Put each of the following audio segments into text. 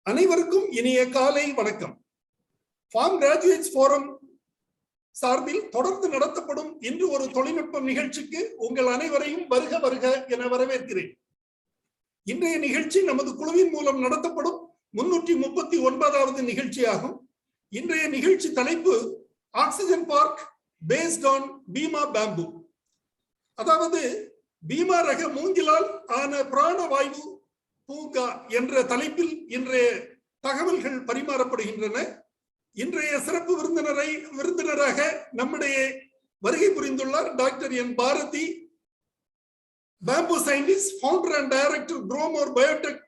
அனைவருக்கும் இனிய காலை வணக்கம். ஃபார்ம் கிராஜுவேட்ஸ் ஃபோரம் சார்பில் தொடர்ந்து நடத்தப்படும் இன்று ஒரு தொழில்நுட்ப நிகழ்ச்சிக்கு உங்கள் அனைவரையும் வருக வருக என வரவேற்கிறேன். இன்றைய நிகழ்ச்சி நமது குழுவின் மூலம் நடத்தப்படும் 339வது நிகழ்ச்சியாகும். இன்றைய நிகழ்ச்சி தலைப்பு oxygen park based on Bheema bamboo, அதாவது பீமா ரக மூங்கிலால் ஆன பிராணவாயு பூங்கா என்ற தலைப்பில் இன்றைய தகவல்கள் பரிமாறப்படுகின்றன. இன்றைய சிறப்பு விருந்தினராக நம்முடைய வருகை புரிந்துள்ளார் Dr.N.Barathi, bamboo scientist, founder and director Growmore Biotech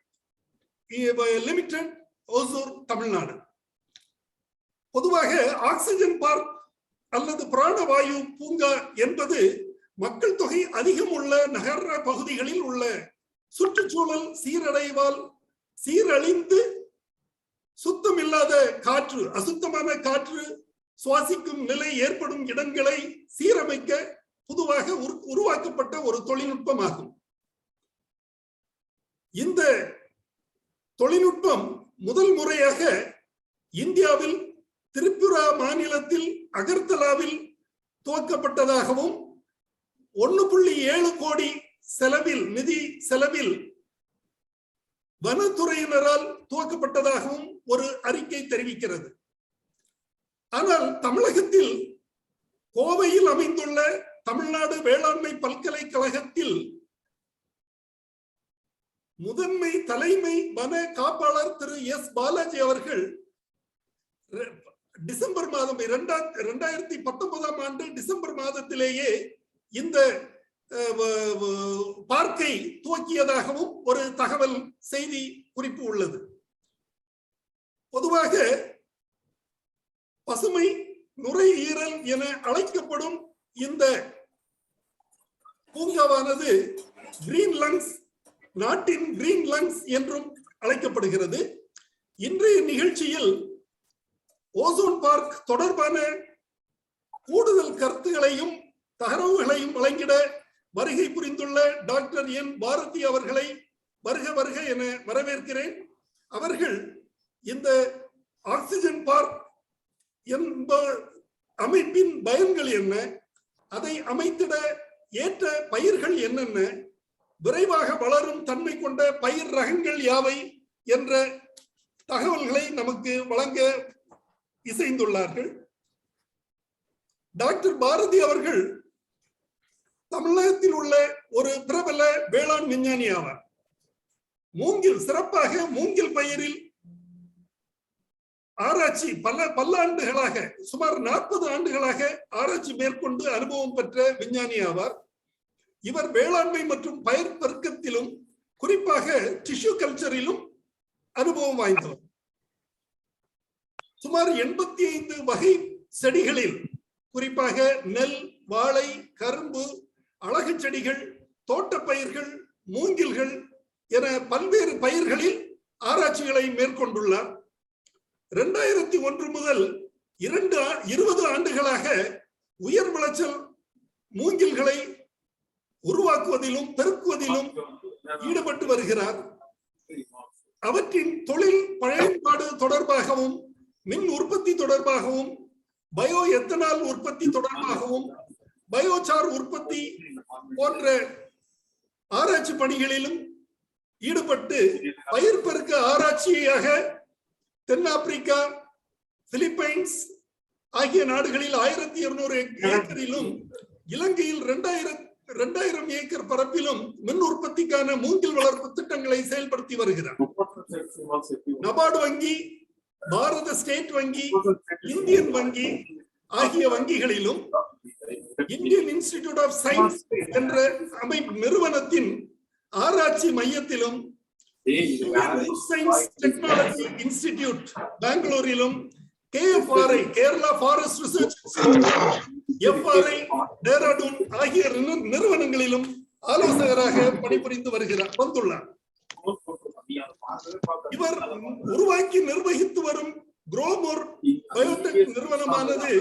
limited, Hosur, Tamil Nadu. பொதுவாக ஆக்சிஜன் பார்க் அல்லது பிராணவாயு பூங்கா என்பது மக்கள் தொகை அதிகம் உள்ள நகர பகுதிகளில் உள்ள சுற்றுச்சூழல் சீரழிந்து சுத்தமில்லாத காற்று, அசுத்தமான காற்று சுவாசிக்கும் நிலை ஏற்படும் இடங்களை சீரமைக்க பொதுவாக உருவாக்கப்பட்ட ஒரு தொழில்நுட்பமாகும். இந்த தொழில்நுட்பம் முதல் முறையாக இந்தியாவில் திரிபுரா மாநிலத்தில் அகர்தலாவில் துவக்கப்பட்டதாகவும் 1.7 கோடி நிதி செலவில் வனத்துறையினரால் துவக்கப்பட்டதாகவும் ஒரு அறிக்கை தெரிவிக்கிறது. ஆனால் தமிழகத்தில் கோவையில் அமைந்துள்ள தமிழ்நாடு வேளாண்மை பல்கலைக்கழகத்தில் முதன்மை தலைமை வன காப்பாளர் திரு எஸ் பாலாஜி அவர்கள் டிசம்பர் மாதம் 2019ஆம் ஆண்டு டிசம்பர் மாதத்திலேயே இந்த பார்க்கை துவக்கியதாகவும் ஒரு தகவல் செய்தி குறிப்பு உள்ளது. பொதுவாக பசுமை நுரையீரல் என அழைக்கப்படும் இந்த பூங்காவானது கிரீன் லங்ஸ், நாட்டின் கிரீன் லங்ஸ் என்றும் அழைக்கப்படுகிறது. இன்றைய நிகழ்ச்சியில் ஓசோன் பார்க் தொடர்பான கூடுதல் கருத்துகளையும் தகவல்களையும் வழங்கிட வருகை புரிந்துள்ள Dr.N.Barathi அவர்களை வருக வருக என வரவேற்கிறேன். அவர்கள் இந்த ஆக்சிஜன் பார்க் என்ப அமைப்பின் பயன்கள் என்ன, அதை அமைத்திட ஏற்ற பயிர்கள் என்னென்ன, விரைவாக வளரும் தன்மை கொண்ட பயிர் ரகங்கள் யாவை என்ற தகவல்களை நமக்கு வழங்க இசைந்துள்ளார்கள். டாக்டர் பாரதி அவர்கள் தமிழகத்தில் உள்ள ஒரு பிரபல வேளாண் விஞ்ஞானி ஆவார். சிறப்பாக மூங்கில் பயிரில் ஆராய்ச்சி பல்லாண்டுகளாக, சுமார் 40 ஆண்டுகளாக ஆராய்ச்சி மேற்கொண்டு அனுபவம் பெற்ற விஞ்ஞானி ஆவார். இவர் வேளாண்மை மற்றும் பயிர் பெருக்கத்திலும் குறிப்பாக டிஷ்யூ கல்ச்சரிலும் அனுபவம் வாய்ந்தவர். சுமார் 85 வகை செடிகளில், குறிப்பாக நெல், வாழை, கரும்பு, அழகு செடிகள், தோட்ட பயிர்கள், மூங்கில்கள் என பல்வேறு பயிர்களில் ஆராய்ச்சிகளை மேற்கொண்டுள்ளார். 2001 முதல் 20 ஆண்டுகளாக உயர் விளைச்சல் மூங்கில்களை உருவாக்குவதிலும் பெருக்குவதிலும் ஈடுபட்டு வருகிறார். அவற்றின் தொழில் பயன்பாடு தொடர்பாகவும், மின் உற்பத்தி தொடர்பாகவும், பயோ எத்தனால் உற்பத்தி தொடர்பாகவும், பயோசார் உற்பத்தி போன்ற ஆராய்ச்சி பணிகளிலும் ஈடுபட்டு பயிர் பெருக்க ஆராய்ச்சியாக தென்னாப்பிரிக்கா, பிலிப்பைன்ஸ் ஆகிய நாடுகளில் 1200 ஏக்கரிலும், இலங்கையில் 2000 ஏக்கர் பரப்பிலும் மின் உற்பத்திக்கான மூங்கில் வளர்ப்பு திட்டங்களை செயல்படுத்தி வருகிறார். நபார்டு வங்கி, பாரத ஸ்டேட் வங்கி, இந்தியன் வங்கி ஆகிய வங்கிகளிலும், இந்தியன் இன்ஸ்டிடியூட் ஆஃப் சயின்ஸ் என்ற நிறுவனத்தின் ஆராய்ச்சி மையத்திலும், சயின்ஸ் டெக்னாலஜி இன்ஸ்டிடியூட் பெங்களூரிலும், KFRI Kerala forest research FRI Dehradun ஆகிய நிறுவனங்களிலும் ஆலோசகராக பணிபுரிந்து வந்துள்ளார். இவர் உருவாக்கி நிர்வகித்து வரும் Growmore Biotech நிறுவனமானது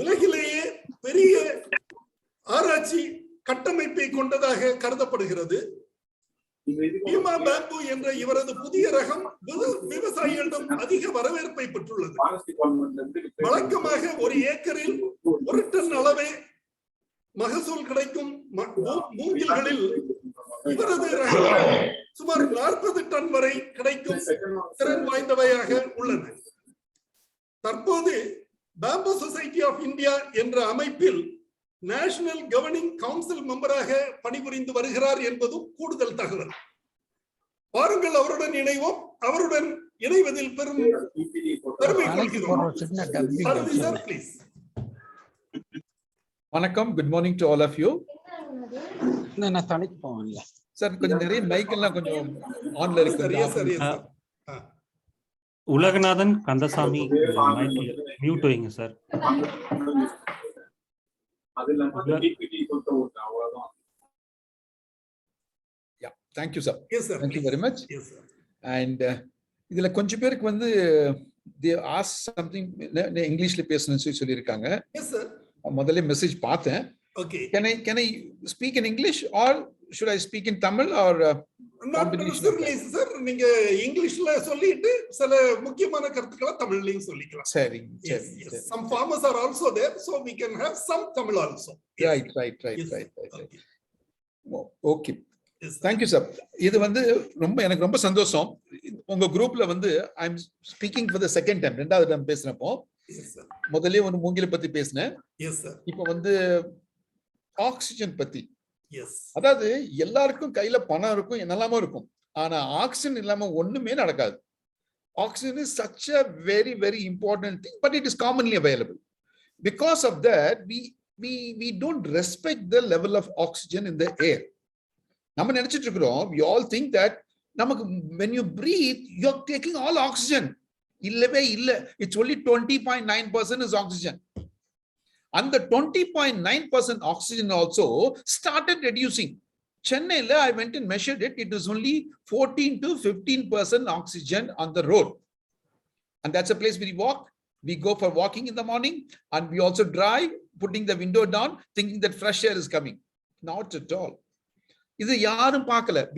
உலகிலேயே பெரிய ஆராய்ச்சி கட்டமைப்பை கொண்டதாக கருதப்படுகிறது. பீமா பேம்பு என்ற இவரது புதிய ரகம் விவசாயிகளிடம் அதிக வரவேற்பை பெற்றுள்ளது. வழக்கமாக ஒரு ஏக்கரில் 1 டன் அளவே மகசூல் கிடைக்கும் மூங்கில்களில் இவரது ரகங்கள் சுமார் 40 டன் வரை கிடைக்கும் திறன் வாய்ந்தவையாக உள்ளன. தற்போது பேம்பு சொசைட்டி ஆஃப் இந்தியா என்ற அமைப்பில் நேஷனல் கவர்னிங் கவுன்சில் மெம்பராக பணிபுரிந்து வருகிறார் என்பதும் கூடுதல் தகவல். பாருங்கள், அவருடன் இணைவோம். அவருடன் இணைவதில் பெருமை கொள்கிறோம். வணக்கம், good morning to all of you. நான் தனிக்கு போவேன்ல சார், கொஞ்சம் நிறைய மைக் எல்லாம் கொஞ்சம் ஆன்ல இருக்கு. உலகநாதன் கந்தசாமி மியூட் வைங்க sir. Thank you, sir. Yes, sir. Thank you very much. Yes, sir. And இதுல கொஞ்சம் பேருக்கு வந்து they asked something இங்கிலீஷ்ல பேசணும்னு சொல்லி இருக்காங்க. Yes, sir. முதல்ல மெசேஜ் பார்த்தேன். Okay. Can I speak in English or should I speak in Tamil or sir, நீங்க இங்கிலீஷ்ல சொல்லிட்டு சில முக்கியமான கருத்துக்களை தமிழ்லயும் சொல்லிக்கலாம். சரி. Some farmers are also there, so we can have some Tamil also. Right. Okay. Thank you, sir. இது வந்து எனக்கு ரொம்ப சந்தோஷம். உங்க குரூப்ல வந்து I am speaking for the second time. ரெண்டாவது டைம் பேசுறப்போ முதல்ல ஒரு மூங்கில பத்தி பேசினேன். Yes, sir. இப்போ வந்து ஆக்சிஜன் பத்தி. Yes. அதாவது எல்லாருக்கும் கையில பணம் இருக்கும், என்னெல்லாமோ இருக்கும். ஆனா ஆக்சிஜன் இல்லாம ஒண்ணுமே நடக்காது. Oxygen is such a very, very important thing, but it is commonly available. Because of that, we don't respect the level of oxygen in the air. We all think that when you breathe, you're taking all oxygen. It's only 20.9% is oxygen. And the 20.9% oxygen also started reducing. Chennai, I went and measured it. It is only 14 to 15% oxygen on the road. And that's a place where we walk. We go for walking in the morning and we also drive, putting the window down, thinking that fresh air is coming. Not at all. We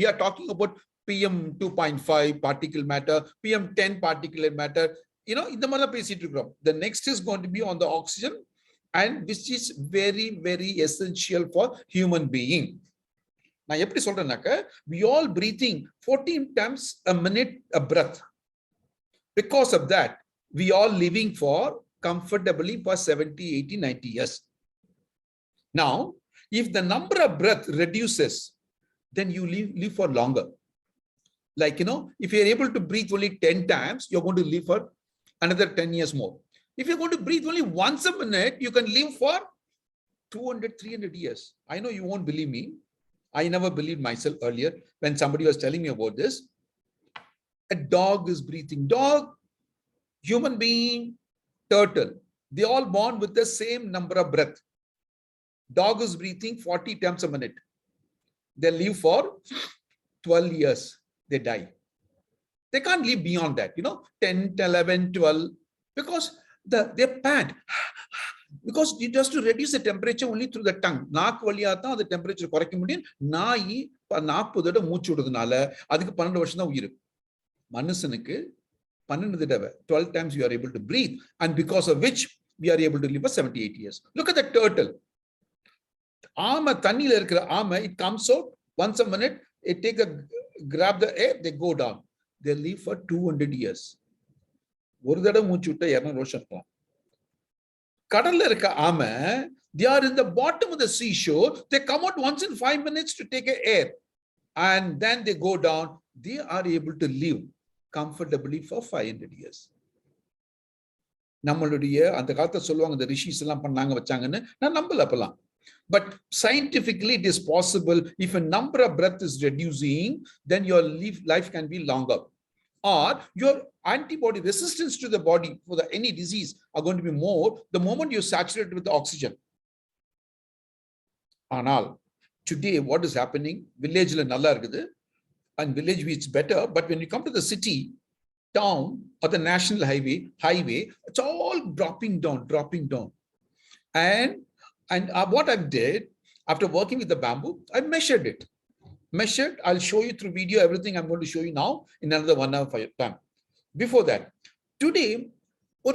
are talking about PM 2.5 particle matter, PM 10 particulate matter. The next is going to be on the oxygen, and which is very, very essential for human being. Now, we all breathing 14 times a minute a breath. Because of that, we all living for comfortably for 70, 80, 90 years. Now, if the number of breath reduces, then you live for longer. Like, if you're able to breathe only 10 times, you're going to live for another 10 years more. If you're going to breathe only once a minute, you can live for 200, 300 years. I know you won't believe me. I never believed myself earlier when somebody was telling me about this. A dog is breathing. Dog, human being, turtle. They all born with the same number of breath. Dog is breathing 40 times a minute. They live for 12 years. They die. They can't live beyond that, 10, 11, 12, because they pant. Because it has to reduce the temperature only through the tongue. Naak valiyatha the temperature குறைக்க முடியும். நாய் 40 தடவை மூச்சு விடுறதுனால அதுக்கு 12 வருஷம் தான் உயிர். மனுஷனுக்கு 12 தடவை 12 times you are able to breathe, and because of which we are able to live for 78 years. Look at the turtle. ஆமை தண்ணியில இருக்கிற ஆமை, it comes out once a minute, it grab the air, they go down. They live for 200 years. ஒரு தடவை மூச்சு விட்டா 200 வருஷம் இருக்கலாம். கடல்ல இருக்க ஆமை, they are in the bottom of the seashore. They come out once in 5 minutes to take air, and then they go down. They are able to live comfortably for 500 years. நம்மளுடைய அந்த காலத்துல சொல்லுவாங்க, இந்த ரிஷிஸ் எல்லாம் பண்ணாங்க வச்சாங்கன்னு. நான் நம்பல அப்பலாம். But scientifically, it is possible. If a number of breath is reducing, then your life can be longer. Or your antibody resistance to the body for any disease are going to be more the moment you saturate with the oxygen. Anal, today what is happening? Village la nalla irukudhu, and village it's better. But when you come to the city, town, or the national highway, it's all dropping down. And what I did after working with the bamboo, I measured it. measured. I'll show you through video everything I'm going to show you now in another 1 hour time. Before that, today, or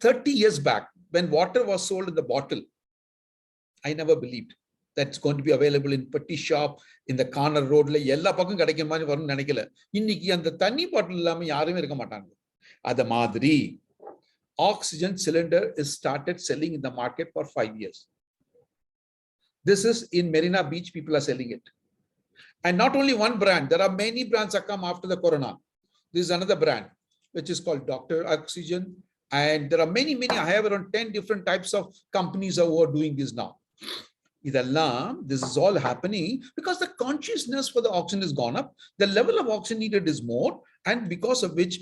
30 years back, when water was sold in the bottle, I never believed that's going to be available in petty shop, in the corner road. எல்லா பக்கம் கிடைக்கிற மாதிரி வரும்னு நினைக்கல. இன்னைக்கு அந்த தண்ணி பாட்டில் இல்லாம யாருமே இருக்க மாட்டாங்க. அத மாதிரி oxygen cylinder is started selling in the market for 5 years. This is in Marina Beach, people are selling it. And not only one brand, there are many brands that come after the corona. This is another brand, which is called Dr. Oxygen. And there are many, I have around 10 different types of companies who are doing this now. This is all happening because the consciousness for the oxygen has gone up. The level of oxygen needed is more. And because of which,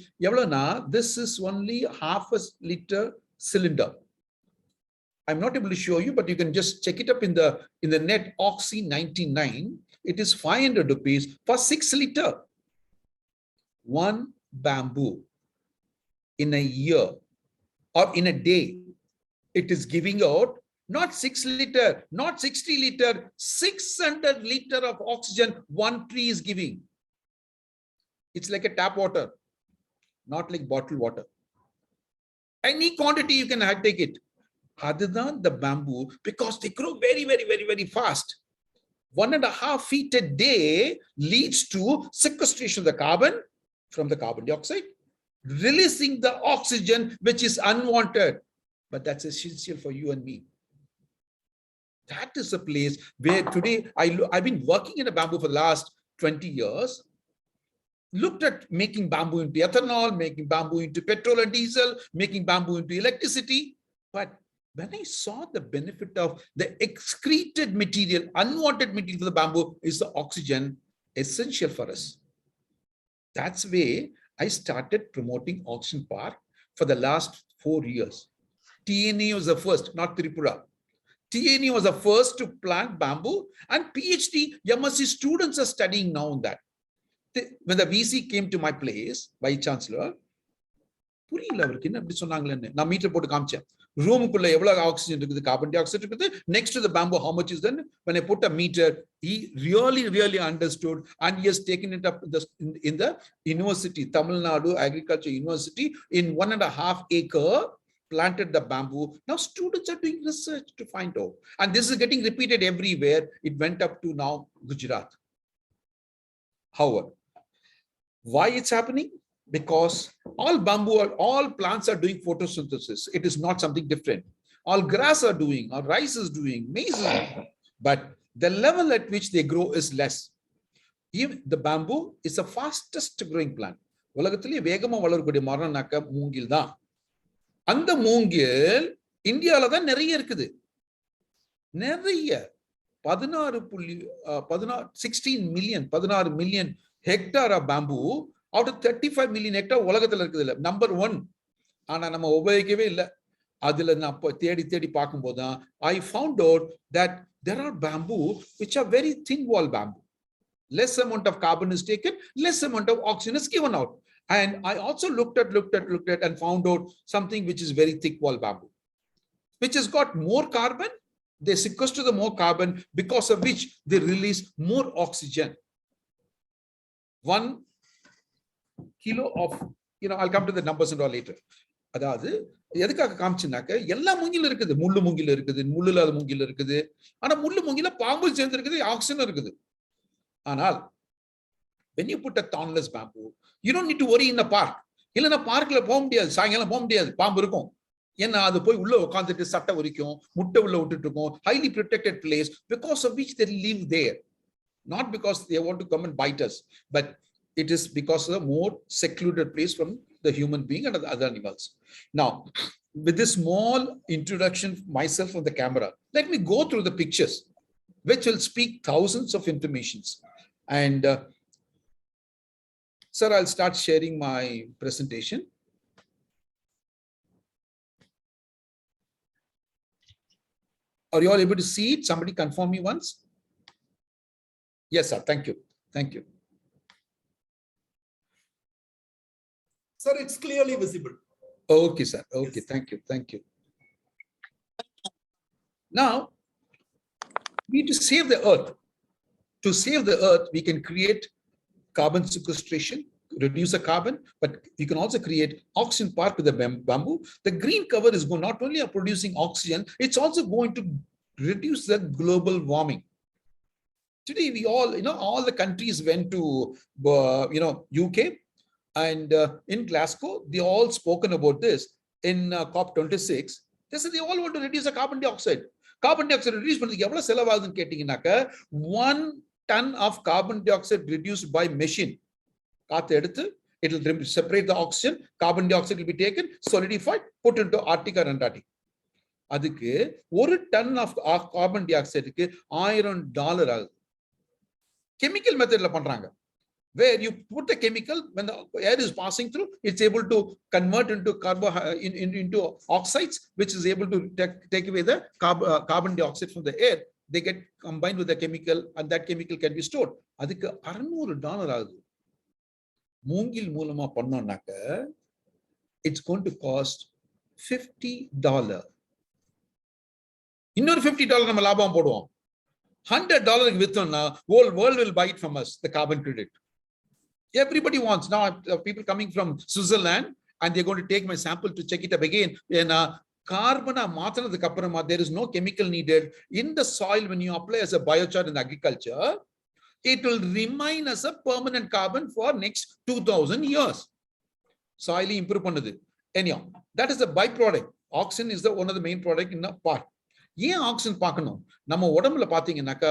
this is only half a liter cylinder. I'm not able to show you, but you can just check it up in the net. Oxy 99. It is 500 rupees for 6 liter. One bamboo in a year or in a day, it is giving out not 6 liter, not 60 liter, 600 liter of oxygen one tree is giving. It's like a tap water, not like bottled water. Any quantity you can take it. Other than the bamboo, because they grow very fast. 1.5 feet a day leads to sequestration of the carbon from the carbon dioxide, releasing the oxygen which is unwanted. But that's essential for you and me. That is a place where today I've been working in a bamboo for the last 20 years. Looked at making bamboo into ethanol, making bamboo into petrol and diesel, making bamboo into electricity. But when I saw the benefit of the excreted material, unwanted material for the bamboo is the oxygen essential for us. That's why I started promoting Oxygen Park for the last 4 years. TNA was the first, not Tripura. TNA was the first to plant bamboo, and PhD MSc students are studying now on that. When the VC came to my place, Vice Chancellor, புரியல அவருக்கு என்ன அப்படி சொன்னாங்களேன்னு நான் metre போட்டு காமிச்சேன். ரூமுக்குள்ள எவ்வளவு oxygen இருக்குது, கார்பன் டை ஆக்சைடு இருக்குது, next to the bamboo how much is then. When I put a meter, he really understood, and he has taken it up in the university, Tamil Nadu Agriculture University, in 1.5 acre planted the bamboo. Now students are doing research to find out, and this is getting repeated everywhere. It went up to now Gujarat. However, why it's happening? Because all bamboo, all plants are doing photosynthesis. It is not something different. All grass are doing, all rice is doing, maize is doing. But the level at which they grow is less. Even the bamboo is the fastest growing plant. உலகத்திலே வேகமா வளரக்கூடிய மரம்னாக்க மூங்கில் தான். அந்த மூங்கில் இந்தியால தான் நிறைய இருக்குது. நிறைய 16 million hectare of bamboo out of 35 million hectare உலகத்துல இருக்குது. நம்பர் 1. ஆனா நம்ம உபயோகிக்கவே இல்லை. அதுல நான் தேடி பார்க்கும்போது தான் I found out that there are bamboo which are very thin wall bamboo. Less amount of carbon is taken, less amount of oxygen is given out. And I also looked at and found out something which is very thick wall bamboo, which has got more carbon. They sequester the more carbon, because of which they release more oxygen. 1 kilo of, I'll come to the numbers and all later. அதாவது எதுக்காக காமிச்சுனாக்க எல்லா மூங்கிலும் இருக்குது, முள்ளு மூங்கில் இருக்குது, முள்ளு இல்லாத மூங்கில் இருக்குது. ஆனா முள்ளு மூங்கில பாம்பு சேர்ந்து இருக்குது, ஆக்சிஜன் இருக்குது. ஆனால் when you put a thornless bamboo, you don't need to worry in the park. இல்லைன்னா பார்க்ல போக முடியாது, சாயங்காலம் போக முடியாது, பாம்பு இருக்கும். ஏன்னா அது போய் உள்ள உட்காந்துட்டு சட்டை உரிக்கும், முட்டை உள்ள விட்டுட்டு இருக்கும். Highly protected place, because of which they live there. Not because they want to come and bite us, but it is because of a more secluded place from the human being and the other animals. Now, with this small introduction myself on the camera, let me go through the pictures, which will speak thousands of informations. And sir, I'll start sharing my presentation. Are you all able to see it? Somebody confirm me once. Yes, sir. Thank you. Thank you. Sir, it's clearly visible. Okay, sir. Okay, yes. Thank you. Thank you. Now, we need to save the earth. to save the earth, we can create carbon sequestration, reduce the carbon, but you can also create oxygen park with the bamboo. The green cover is not only producing oxygen, it's also going to reduce the global warming. Today, we all, all the countries went to, UK, and in Glasgow, they all spoken about this in COP26. They said they all want to reduce the carbon dioxide. Carbon dioxide reduce பண்ணதுக்கு எவ்வளவு செலவாகுதுன்னு கேட்டீங்கன்னாக்க 1 ton of carbon dioxide reduced by machine. காத்து எடுத்து, it will separate the oxygen, carbon dioxide will be taken, solidified, put into Arctic or Antarctic. அதுக்கு 1 ton of carbon dioxide க்கு $1000 ஆகுது. Chemical methodல பண்றாங்க, where you put the chemical, when the air is passing through, it's able to convert into into oxides, which is able to take away the carbon dioxide from the air. They get combined with the chemical, and that chemical can be stored. அதுக்கு $600 ஆகுது. மூங்கில் மூலமா பண்ணோம்னாக்க it's going to cost $50. இன்னொரு $50 நம்ம லாபம் போடுவோம். $100 வித்தோம்னா whole world will buy it from us, the carbon credit. Everybody wants. Now people coming from Switzerland, and they're going to take my sample to check it up again. And carbon மாத்தினதுக்கு அப்புறமா there is no chemical needed in the soil. When you apply as a biochar in agriculture, it will remain as a permanent carbon for next 2000 years. Soil improve பண்ணுது. Anyhow, that is the byproduct. Oxygen is one of the main product in the part. ஏன் oxygen பார்க்கணும்? நம்ம உடம்புல பாத்தீங்கன்னாக்கா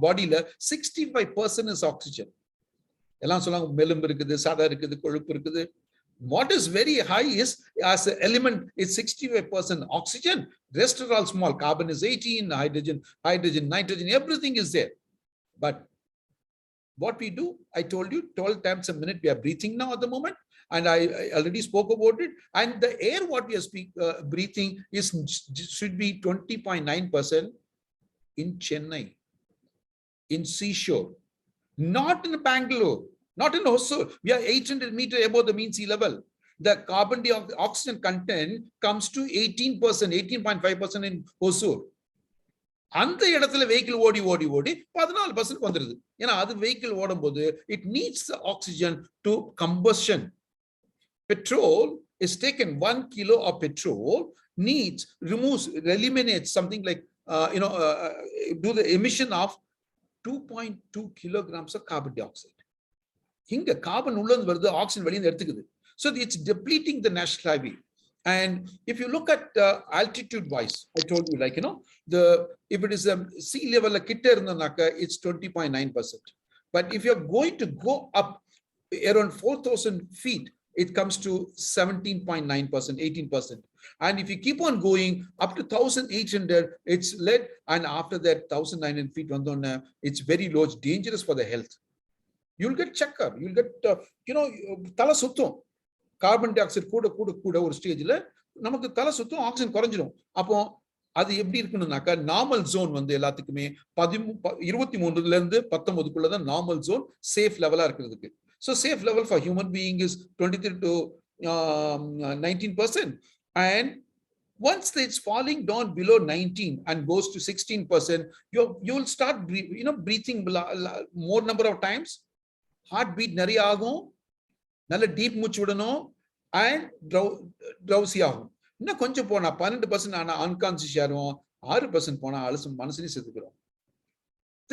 பாடியில 65% is oxygen. எல்லாம் சொல்லுவாங்க மெலும்பு இருக்குது, சதை இருக்குது, கொழுப்பு இருக்குது. What is very high is, as an element, is 65% oxygen. Rest are all small. Carbon is 18, hydrogen, nitrogen, everything is there. But what we do, I told you, 12 times a minute we are breathing now at the moment, and I already spoke about it. And the air what we are breathing should be 20.9% in Chennai, in seashore, not in Bangalore, not in Hosur. We are 800 meters above the mean sea level. The carbon dioxide oxygen content comes to 18%, 18.5% in Hosur. அந்த இடத்துல vehicle ஓடி 14% வந்துருது. ஏன்னா அது vehicle ஓடும்போது it needs the oxygen to combustion. Petrol is taken, 1 kilo of petrol eliminates something like do the emission of 2.2 kilograms of carbon dioxide. இங்க carbon உள்ள வருது, ஆக்சிஜன் வெளியில எடுத்துக்குது. So it's depleting the national highway. And if you look at altitude wise, I told you, like, if it is a sea level kitta irundhanaka, it's 20.9%. But if you're going to go up around 4,000 feet, it comes to 17.9%, 18%. And if you keep on going up to 1,800, it's lead. And after that, 1,900 feet, it's very low. It's dangerous for the health. You'll get chakkar. You'll get, tala suttum. Carbon dioxide கூட ஒரு ஸ்டேஜ்ல நமக்கு தலை சுத்தம், oxygen குறைஞ்சிடும். அப்போ அது எப்படி இருக்கணும்னாக்கா, நார்மல் ஜோன் எல்லாத்துக்குமே 23 இருந்து 19 தான் நார்மல் ஜோன், சேஃப் லெவலா இருக்கிறதுக்கு. So safe level for human being is 23 to 19%. And once it's falling down below 19 and goes to 16%, you'll start breathing more number of times. Heartbeat நிறைய ஆகும், நல்ல டீப் மூச்சு விடணும், and drowsy ஆகும். இன்னும் கொஞ்சம் போனா 12% ஆனா unconscious ஆகும், 6% போனா மனசுலயே செத்துக்கிறோம்.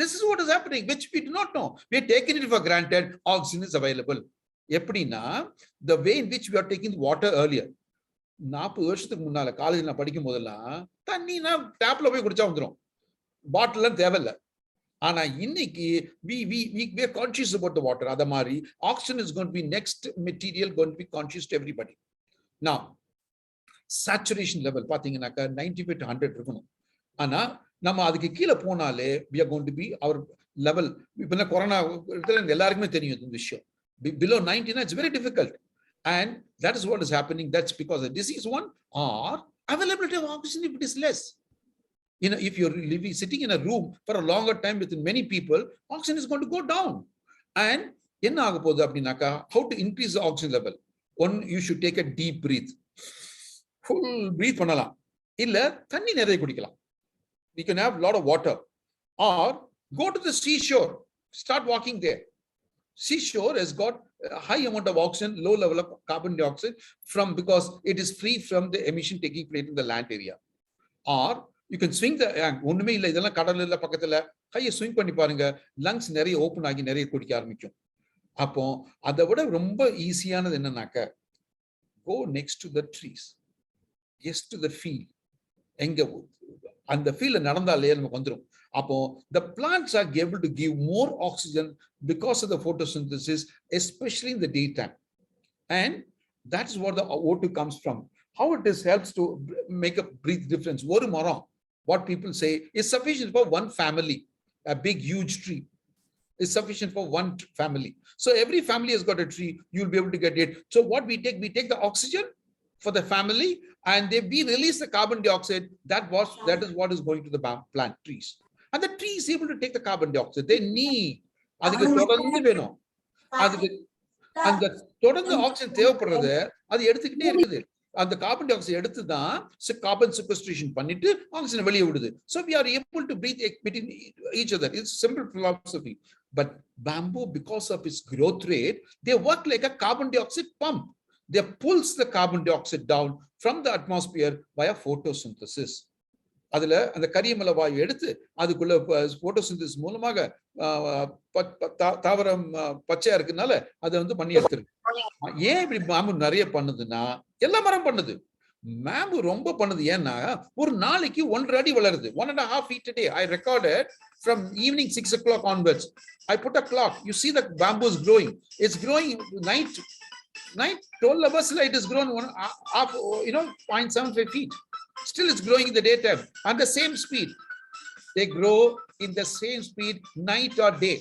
This is what is happening, which we do not know. We are taking it for granted. Oxygen is available. எப்படின்னா, the way in which we are taking water earlier. 40 வருஷத்துக்கு முன்னால காலேஜ்ல நான் படிக்கும் போதெல்லாம் தண்ணி நான் டேப்ல போய் குடிச்சா வந்துரும், பாட்டில் தேவையில்லை. ஆனா இன்னைக்கு we are conscious about the water. அத மாதிரி oxygen is going to be next material going to be conscious to everybody. Now saturation level பாத்தீங்கன்னாக்கா 95 to 100 இருக்கணும். ஆனா நம்ம அதுக்கு கீழே போனாலே we are going to be our level. இப்ப கொரோனா எல்லாருக்குமே தெரியும் இந்த விஷயம். Below 90 it's very difficult, and that is what is happening. That's because the disease one, or availability of oxygen if it is less. If you're sitting in a room for a longer time with many people, oxygen is going to go down. And என்ன ஆக போகுது அப்படின்னாக்கா, how to increase the oxygen level? One, you should take a deep breath. Full breathe பண்ணலாம், இல்ல தண்ணி நிறைய குடிக்கலாம். We can have a lot of water, or go to the seashore. Start walking there. Seashore has got a high amount of oxygen, low level of carbon dioxide because it is free from the emission taking place in the land area. Or you can swing the ஒண்ணுமே இல்லை இதெல்லாம் கடல்ல இல்ல பக்கத்துல கையை swing பண்ணி பாருங்க, lungs நிறைய ஓபன் ஆகி நிறைய குடிக்க ஆரம்பிக்கும். அப்போ அதை விட ரொம்ப ஈஸியானது என்னன்னாக்க, go next to the trees, next to the field. எங்க அந்த ஃபீல்ட்ல நடந்தாலே நமக்கு வந்துடும். அப்போ the plants are able to give more oxygen because of the photosynthesis, especially in the daytime, and that is what the O2 comes from. How it is helps to make a breathe difference. One maram, what people say, is sufficient for one family. A big huge tree is sufficient for one family. So every family has got a tree, you'll be able to get it. So what we take the oxygen for the family, and we release the carbon dioxide. That is what is going to the plant trees. And the tree is able to take the carbon dioxide. They need அதுக்கு தொடர்ந்து வேணும். அதுக்கு அந்த தொடர்ந்து oxygen தேவைப்படுறது அது எடுத்துக்கிட்டே இருக்குது. அந்த கார்பன் டை ஆக்சைடு எடுத்து தான் கார்பன் செக்வெஸ்ட்ரேஷன் பண்ணிட்டு ஆக்சிஜன் வெளியே விடுது. So we are able to breathe between each other. It's simple philosophy. But bamboo, because of its growth rate, they work like a carbon dioxide pump. They pulls the carbon dioxide down from the atmosphere via photosynthesis. அதுல அந்த கரியமல வாயு எடுத்து அதுக்குள்ள photosynthesis மூலமாக தாவரம் பச்சையா இருக்குனால அதை வந்து பண்ணி எடுத்துருக்கு. ஏன் இப்படி பேம்பு நிறைய பண்ணுதுன்னா, எல்லா மரம் பண்ணுது, பேம்பு ரொம்ப பண்ணுது. ஏன்னா ஒரு நாளைக்கு 1.5 அடி வளருது, 1.5 feet a day. I recorded from evening 6 o'clock onwards. I put a clock. You see the bamboo is growing. It's growing night 12 hours it is grown 0.75 feet. Still it's growing in the daytime at the same speed. They grow in the same speed night or day,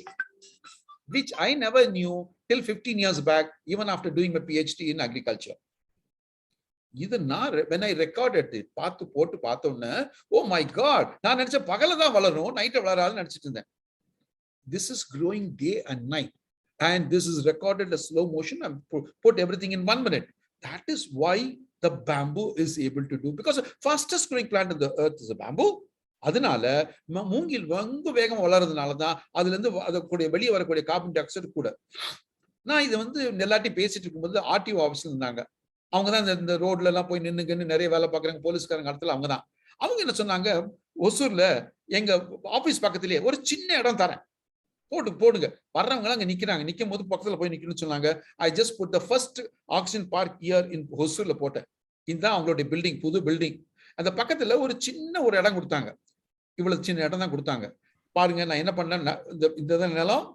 which I never knew till 15 years back, even after doing my PhD in agriculture. When I recorded it, oh my God, this is growing day and night. And this is recorded as slow motion and put everything in 1 minute. That is why the bamboo is able to do, because the fastest growing plant on the earth is a bamboo. அதனால மூங்கில் ரொம்ப வேகமா வளர்றதுனால தான் அதுல இருந்து அதோட வெளியே வரக்கூடிய கார்பன் டை ஆக்சைடு கூட. நான் இது வந்து எல்லாத்தையும் பேசிட்டு இருக்கும்போது ஆர்டிஓ ஆஃபீஸ்ல இருந்தாங்க. அவங்க தான் இந்த ரோட்ல எல்லாம் போய் நின்னுங்கன்னு நிறைய வேலை பாக்குறாங்க, போலீஸ்காரங்க இடத்துல அவங்க தான். அவங்க என்ன சொன்னாங்க, ஒசூர்ல எங்க ஆபீஸ் பக்கத்திலேயே ஒரு சின்ன இடம் தரேன், போடுங்க, வர்றவங்க அங்க நிக்கிறாங்க, நிக்கும் போது பக்கத்துல போய் நிக்கணும்னு சொன்னாங்க. I just put the first oxygen park here in Hosurல போட்டேன். இதுதான் அவங்களுடைய பில்டிங், புது பில்டிங். அந்த பக்கத்துல ஒரு சின்ன ஒரு இடம் கொடுத்தாங்க, இவ்வளவு சின்ன இடம் தான் கொடுத்தாங்க. பாருங்க நான் என்ன பண்ணேன், இந்த நிலம்,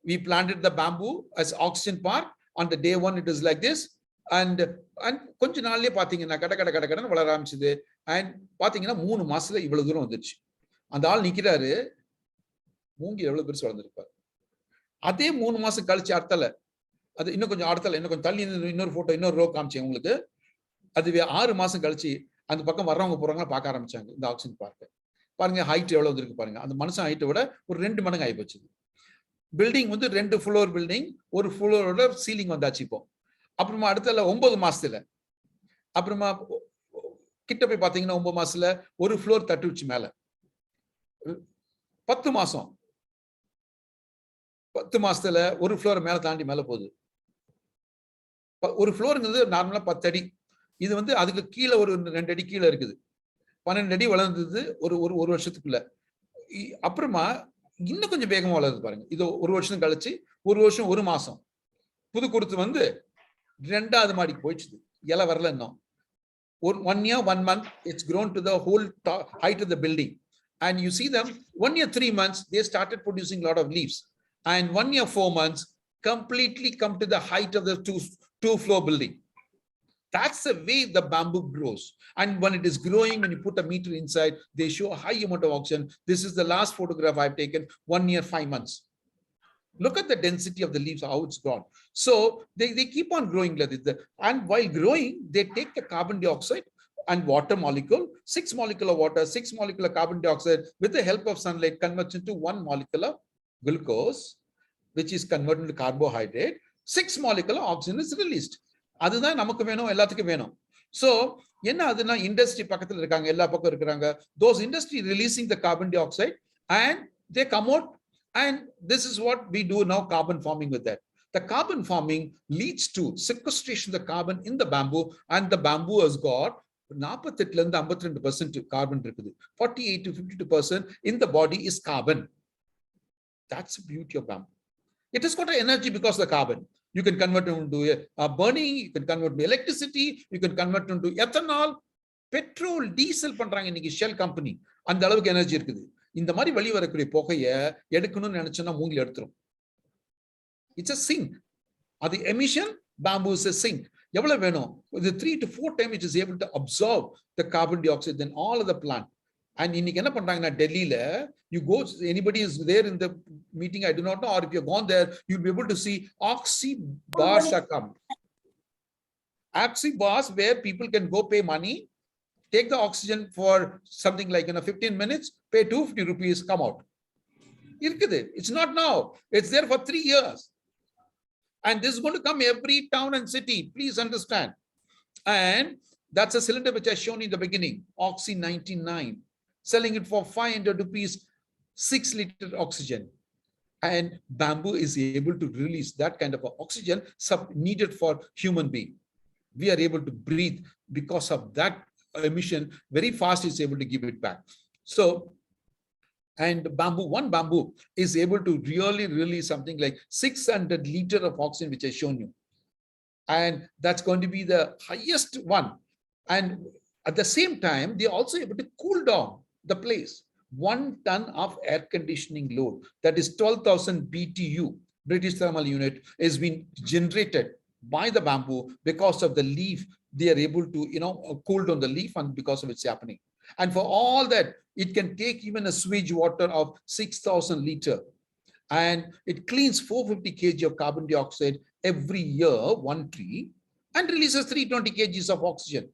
we planted the bamboo as oxygen park. On the day 1 it is like this, and கொஞ்ச நாள்லயே பாத்தீங்கன்னா கடன்னு வளர ஆரம்பிச்சது. அண்ட் பாத்தீங்கன்னா 3 மாசத்துல இவ்வளவு தூரம் வந்துருச்சு. அந்த ஆள் நிக்கிறாரு, மூங்கில் எவ்வளவு பெருசு வளர்ந்துருப்பாரு. அதே 3 மாசம் கழிச்சு அடுத்தல, அது இன்னும் கொஞ்சம் தள்ளி இன்னொரு போட்டோ, இன்னொரு ரோ காமிச்சேன் உங்களுக்கு. அதுவே 6 மாசம் கழிச்சு அந்த பக்கம் வர்றவங்க போறவங்க பார்க்க ஆரம்பிச்சாங்க இந்த ஆக்சிஜன் பார்க்க. பாருங்க ஹைட் எவ்வளவு வந்திருக்கு பாருங்க. அந்த மனுஷன் ஹைட்டை விட ஒரு 2 மடங்கு ஆகி போச்சு. பில்டிங் வந்து 2 ஃப்ளோர் பில்டிங், ஒரு ஃப்ளோரோட சீலிங் வந்தாச்சு இப்போ. அப்புறமா அடுத்த 9 மாசத்துல, அப்புறமா கிட்ட போய் பாத்தீங்கன்னா 9 மாசத்துல ஒரு ஃப்ளோர் தட்டுச்சு மேல. 10 மாசத்துல ஒரு ஃப்ளோர் மேல தாண்டி மேல போகுது. ஒரு ஃப்ளோருங்கிறது நார்மலா 10 அடி. இது வந்து அதுக்கு கீழே ஒரு 2 அடி கீழே இருக்குது. 12 அடி வளர்ந்தது ஒரு வருஷத்துக்குள்ள. அப்புறமா இன்னும் கொஞ்சம் வேகமா வளருது பாருங்க. இது ஒரு வருஷம் கழிச்சு, ஒரு வருஷம் 1 மாசம் புது கொடுத்து வந்து 2வது மாடிக்கு போயிடுச்சு. இலை வரல இன்னும். 1 year 1 month it's grown to the whole height of the building. And you see them 1 year 3 months they started producing a lot of leaves, and 1 year 4 months completely come to the height of the two floor building. That's the way the bamboo grows. And when it is growing, when you put a meter inside, they show a high amount of oxygen. This is the last photograph I've taken, 1 year 5 months. Look at the density of the leaves, how it's grown. So they keep on growing like this. And while growing, they take the carbon dioxide and water molecule, 6 molecule of water, 6 molecule of carbon dioxide, with the help of sunlight converts into 1 molecule of glucose, which is converted into carbohydrate. 6 molecule of oxygen is released. அதுதான் நமக்கு வேணும், எல்லாத்துக்கும் வேணும். So என்ன அதுனா, industry பக்கத்துல இருக்காங்க, எல்லா பக்கம் இருக்காங்க. Those industry releasing the carbon dioxide and they come out And this is what we do now, carbon farming with that. The carbon farming leads to sequestration of the carbon in the bamboo, and the bamboo has got 48 ல இருந்து 52% carbon இருக்குது. 48 to 52% in the body is carbon. That's the beauty of bamboo. It has got energy because of the carbon. You can convert it into burning, you can convert it into electricity, you can convert it into ethanol, petrol, diesel பண்றாங்க இன்னைக்கு shell company. அந்த அளவுக்கு energy இருக்குது. இந்த மாதிரி வெளி வரக்கூடிய புகையை எடுக்கணும்னு நினைச்சோம்னா மூங்கில் எடுத்துரும். It's a sink. அது emission, bamboo is a sink. எவ்வளவு வேணும்? The 3 to 4 times it is able to absorb the carbon dioxide than all of the plant. And இன்னைக்கு என்ன பண்றாங்கன்னா டெல்லியில, you go, anybody is there in the meeting, I do not know, or if you've gone there, you'll be able to see oxy bars are come. Oxy bars where people can go pay money, take the oxygen for something like 15 minutes, pay 250 rupees, come out. It's not now. It's there for 3 years. And this is going to come every town and city. Please understand. And that's a cylinder which I shown in the beginning. Oxy 99. Selling it for 500 rupees, 6 liter oxygen. And bamboo is able to release that kind of oxygen needed for human being. We are able to breathe because of that emission. Very fast it's able to give it back. So, and one bamboo is able to really release something like 600 liter of oxygen, which I shown you. And that's going to be the highest one. And at the same time, they are also able to cool down the place. 1 ton of air conditioning load, that is 12,000 BTU, British Thermal Unit, is being generated by the bamboo because of the leaf. They are able to, cool down the leaf, and because of it's happening. And for all that, it can take even a sewage water of 6,000 liter. And it cleans 450 kg of carbon dioxide every year, one tree, and releases 320 kgs of oxygen.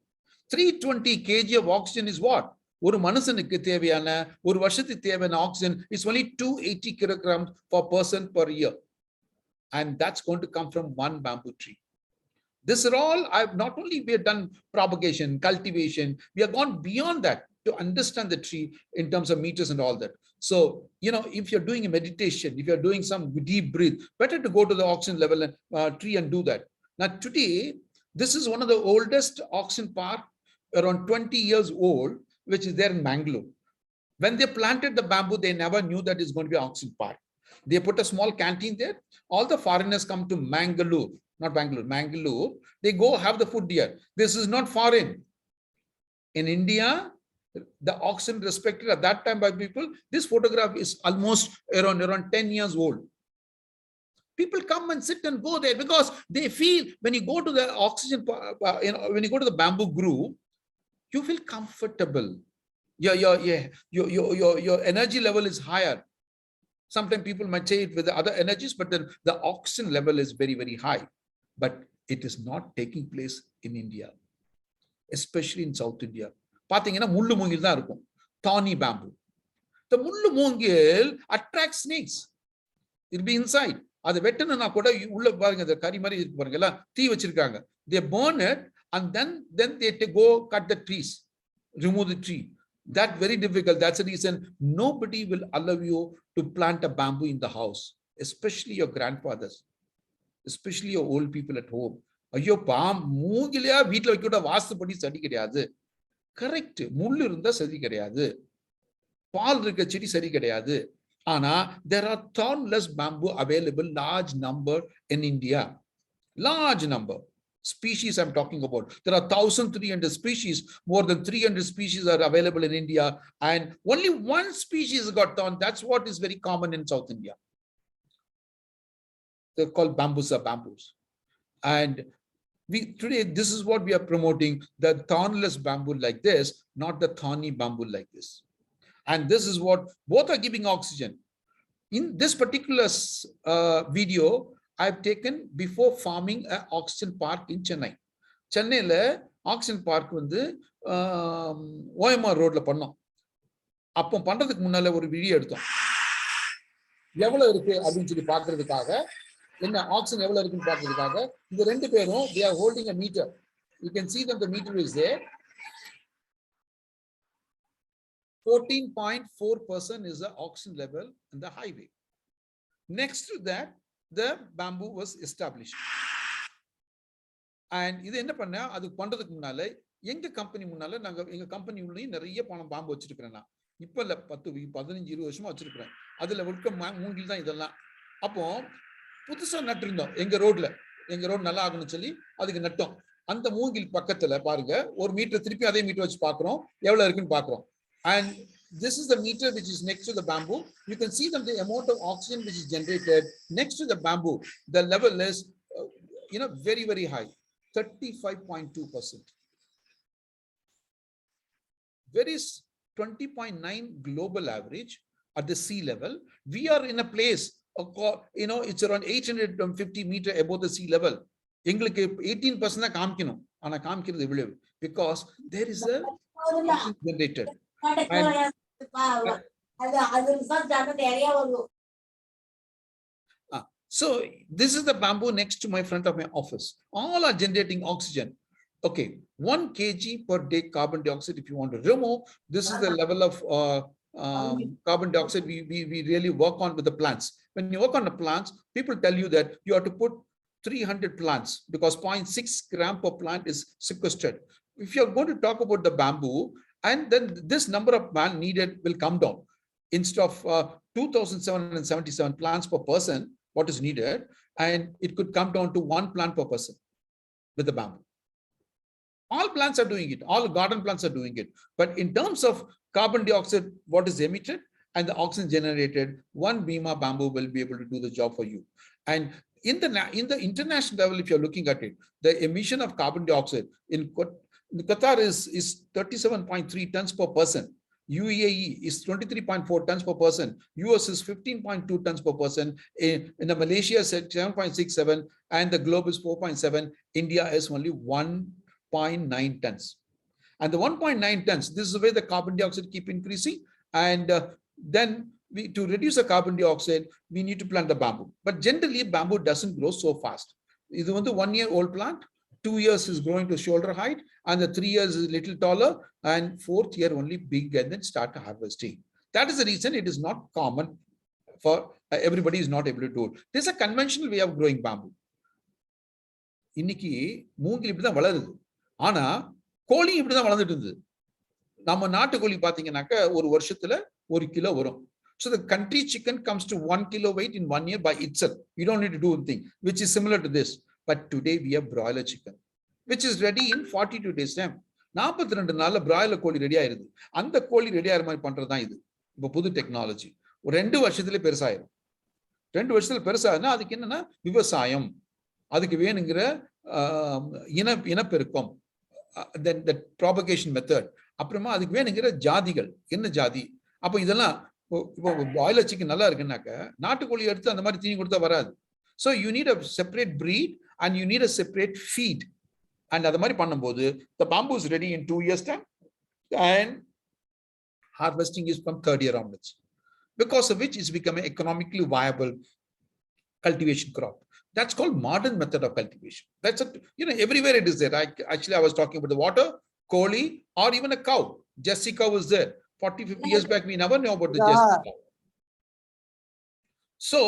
320 kg of oxygen is what? ஒரு மனுஷனுக்கு தேவையான ஒரு வருஷத்துக்கு தேவையான oxygen is only 280 kilograms per person per year. And that's going to come from one bamboo tree. This is all, I've not only we have done propagation, cultivation, we have gone beyond that to understand the tree in terms of meters and all that. So, if you're doing a meditation, if you're doing some deep breath, better to go to the oxygen level and tree and do that. Now today, this is one of the oldest oxygen park, around 20 years old, which is there in Mangalore. When they planted the bamboo, they never knew that it's going to be an oxygen park. They put a small canteen there. All the foreigners come to Mangalore, not Bangalore, Mangalore. They go have the food here. This is not foreign. In India, the oxygen respected at that time by people. This photograph is almost around 10 years old. People come and sit and go there because they feel when you go to the oxygen, when you go to the bamboo grove, you feel comfortable. Your energy level is higher. Sometimes people might say it with the other energies, but then the oxygen level is very, very high. But it is not taking place in India, especially in South India. பாத்தீங்கன்னா முள்ளு மூங்கில் தான் இருக்கும், thorny bamboo. The முள்ளு மூங்கில் attracts snakes. It'll be inside. அது வெட்டணும்னா கூட உள்ள பாருங்க, அந்த கறி மாதிரி இருக்கு பாருங்க, எல்லாம் தீ வச்சிருக்காங்க. They burn it and then they go cut the trees, remove the tree. That very difficult. That's the reason nobody will allow you to plant a bamboo in the house, especially your grandfathers, especially your old people at home. ஐயோ மூங்கிலையா வீட்டுல வைக்க வாஸ்துப்படி சரி கிடையாது. Correct, முள்ளு இருந்தா சரி கிடையாது, பால் இருக்க செடி சரி கிடையாது. ஆனா there are thornless bamboo available, large number in India, large number species I'm talking about. There are 1,300 species, more than 300 species are available in India, and only one species got thorn. That's what is very common in South India. They're called bambusa bamboos. And today, this is what we are promoting, the thornless bamboo like this, not the thorny bamboo like this. And this is what both are giving oxygen. In this particular video, I've taken before farming an oxygen park in Chennai. Chennaiல oxygen park வந்து OMR ரோட்ல பண்ணோம். அப்போ பண்றதுக்கு முன்னால ஒரு video எடுத்தோம். எவ்வளவு இருக்கு அப்படின்னு சொல்லி பாக்குறதுக்காக, என்ன ஆக்சிஜன் எவ்வளவு இருக்குன்னு பாக்குறதுக்காக இந்த ரெண்டு பேரும் they are holding a meter. You can see that the meter is there. 14.4% is the oxygen level in the highway. Next to that, the bamboo was established. And இது என்ன பண்ண அது பண்றதுக்கு முன்னால எங்க கம்பெனி முன்னால எங்க கம்பெனி உள்ளேயும் நிறைய பாம்பு வச்சிருக்கிறேன். நான் இப்ப இல்ல 10 15 20 வருஷமா வச்சிருக்கிறேன். அதுல இருக்க மூங்கில் தான் இதெல்லாம். அப்போ புதுசா நட்டிருந்தோம் எங்க ரோடு நல்லா ஆகணும்னு சொல்லி அதுக்கு நட்டோம். அந்த மூங்கில் பக்கத்துல பாருங்க, ஒரு மீட்டர் திருப்பி அதே மீட்டர் வச்சு பாக்குறோம் எவ்வளவு இருக்குன்னு பாக்குறோம். And this is the meter which is next to the bamboo. You can see that the amount of oxygen which is generated next to the bamboo, the level is very, very high, 35.2%. There is 20.9 global average at the sea level. We are in a place, it's around 850 meter above the sea level. எங்களுக்கு 18% தான் காமிக்கணும், ஆனா காமிக்கிறது இவ்வளவு, because there is a oxygen generated. So this is the bamboo next to my front of my office. All are generating oxygen. Okay, 1 kg per day carbon dioxide. If you want to remove, this is the level of carbon dioxide we really work on with the plants. When you work on the plants, people tell you that you have to put 300 plants because 0.6 gram per plant is sequestered. If you're going to talk about the bamboo, and then this number of plant needed will come down. Instead of 2,777 plants per person, what is needed, and it could come down to 1 plant per person with the bamboo. All plants are doing it. All garden plants are doing it. But in terms of carbon dioxide, what is emitted and the oxygen generated, 1 Beema bamboo will be able to do the job for you. And in the international level, if you're looking at it, the emission of carbon dioxide in Qatar is 37.3 tons per person. UAE is 23.4 tons per person. US is 15.2 tons per person. In the Malaysia is 7.67, and the globe is 4.7. India is only 1.9 tons. And the 1.9 tons, this is where the carbon dioxide keep increasing. And then to reduce the carbon dioxide, we need to plant the bamboo. But generally, bamboo doesn't grow so fast. This is a 1-year-old plant. 2 years is growing to shoulder height, and the 3 years is a little taller, and 4th year only big, and then start harvesting. That is the reason it is not common for everybody is not able to do it. This is a conventional way of growing bamboo. இன்னைக்கு மூங்கில் இப்படிதான் வளருது, ஆனா கோழி இப்படிதான் வளர்ந்துட்டு இருந்தது. நம்ம நாட்டுக்கோழி பாத்தீங்கன்னாக்க ஒரு வருஷத்துல 1 கிலோ வரும். So the country chicken comes to 1 kilo weight in 1 year by itself. You don't need to do anything, which is similar to this. But today we have broiler chicken, which is ready in 42 days time. 42 நாள்ல broiler கோழி ready ஆயிருது. அந்த கோழி ready ஆகிற மாதிரி பண்றதுதான் இது இப்ப புது டெக்னாலஜி. ஒரு 2 வருஷத்துல பெருசாயிரும். 2 வருஷத்துல பெருசாகுதுன்னா அதுக்கு என்னன்னா விவசாயம், அதுக்கு வேணுங்கிற இனப்பெருக்கம், then the propagation method, அப்புறமா அதுக்கு வேணுங்கிற ஜாதிகள், என்ன ஜாதி. அப்ப இதெல்லாம் இப்போ பிராய்லர் சிக்கன் நல்லா இருக்குன்னாக்க நாட்டுக்கோழி எடுத்து அந்த மாதிரி தீனி கொடுத்தா வராது. So you need a separate breed and you need a separate feed. And அது மாதிரி பண்ணும்போது the bamboo is ready in 2 years time, and harvesting is from 3rd year onwards, because of which it's become an economically viable cultivation crop. That's called modern method of cultivation. That's everywhere it is there. Actually, I was talking about the water, koli, or even a cow. Jersey cow was there. 40-50 years back, we never knew about the Jersey cow. So,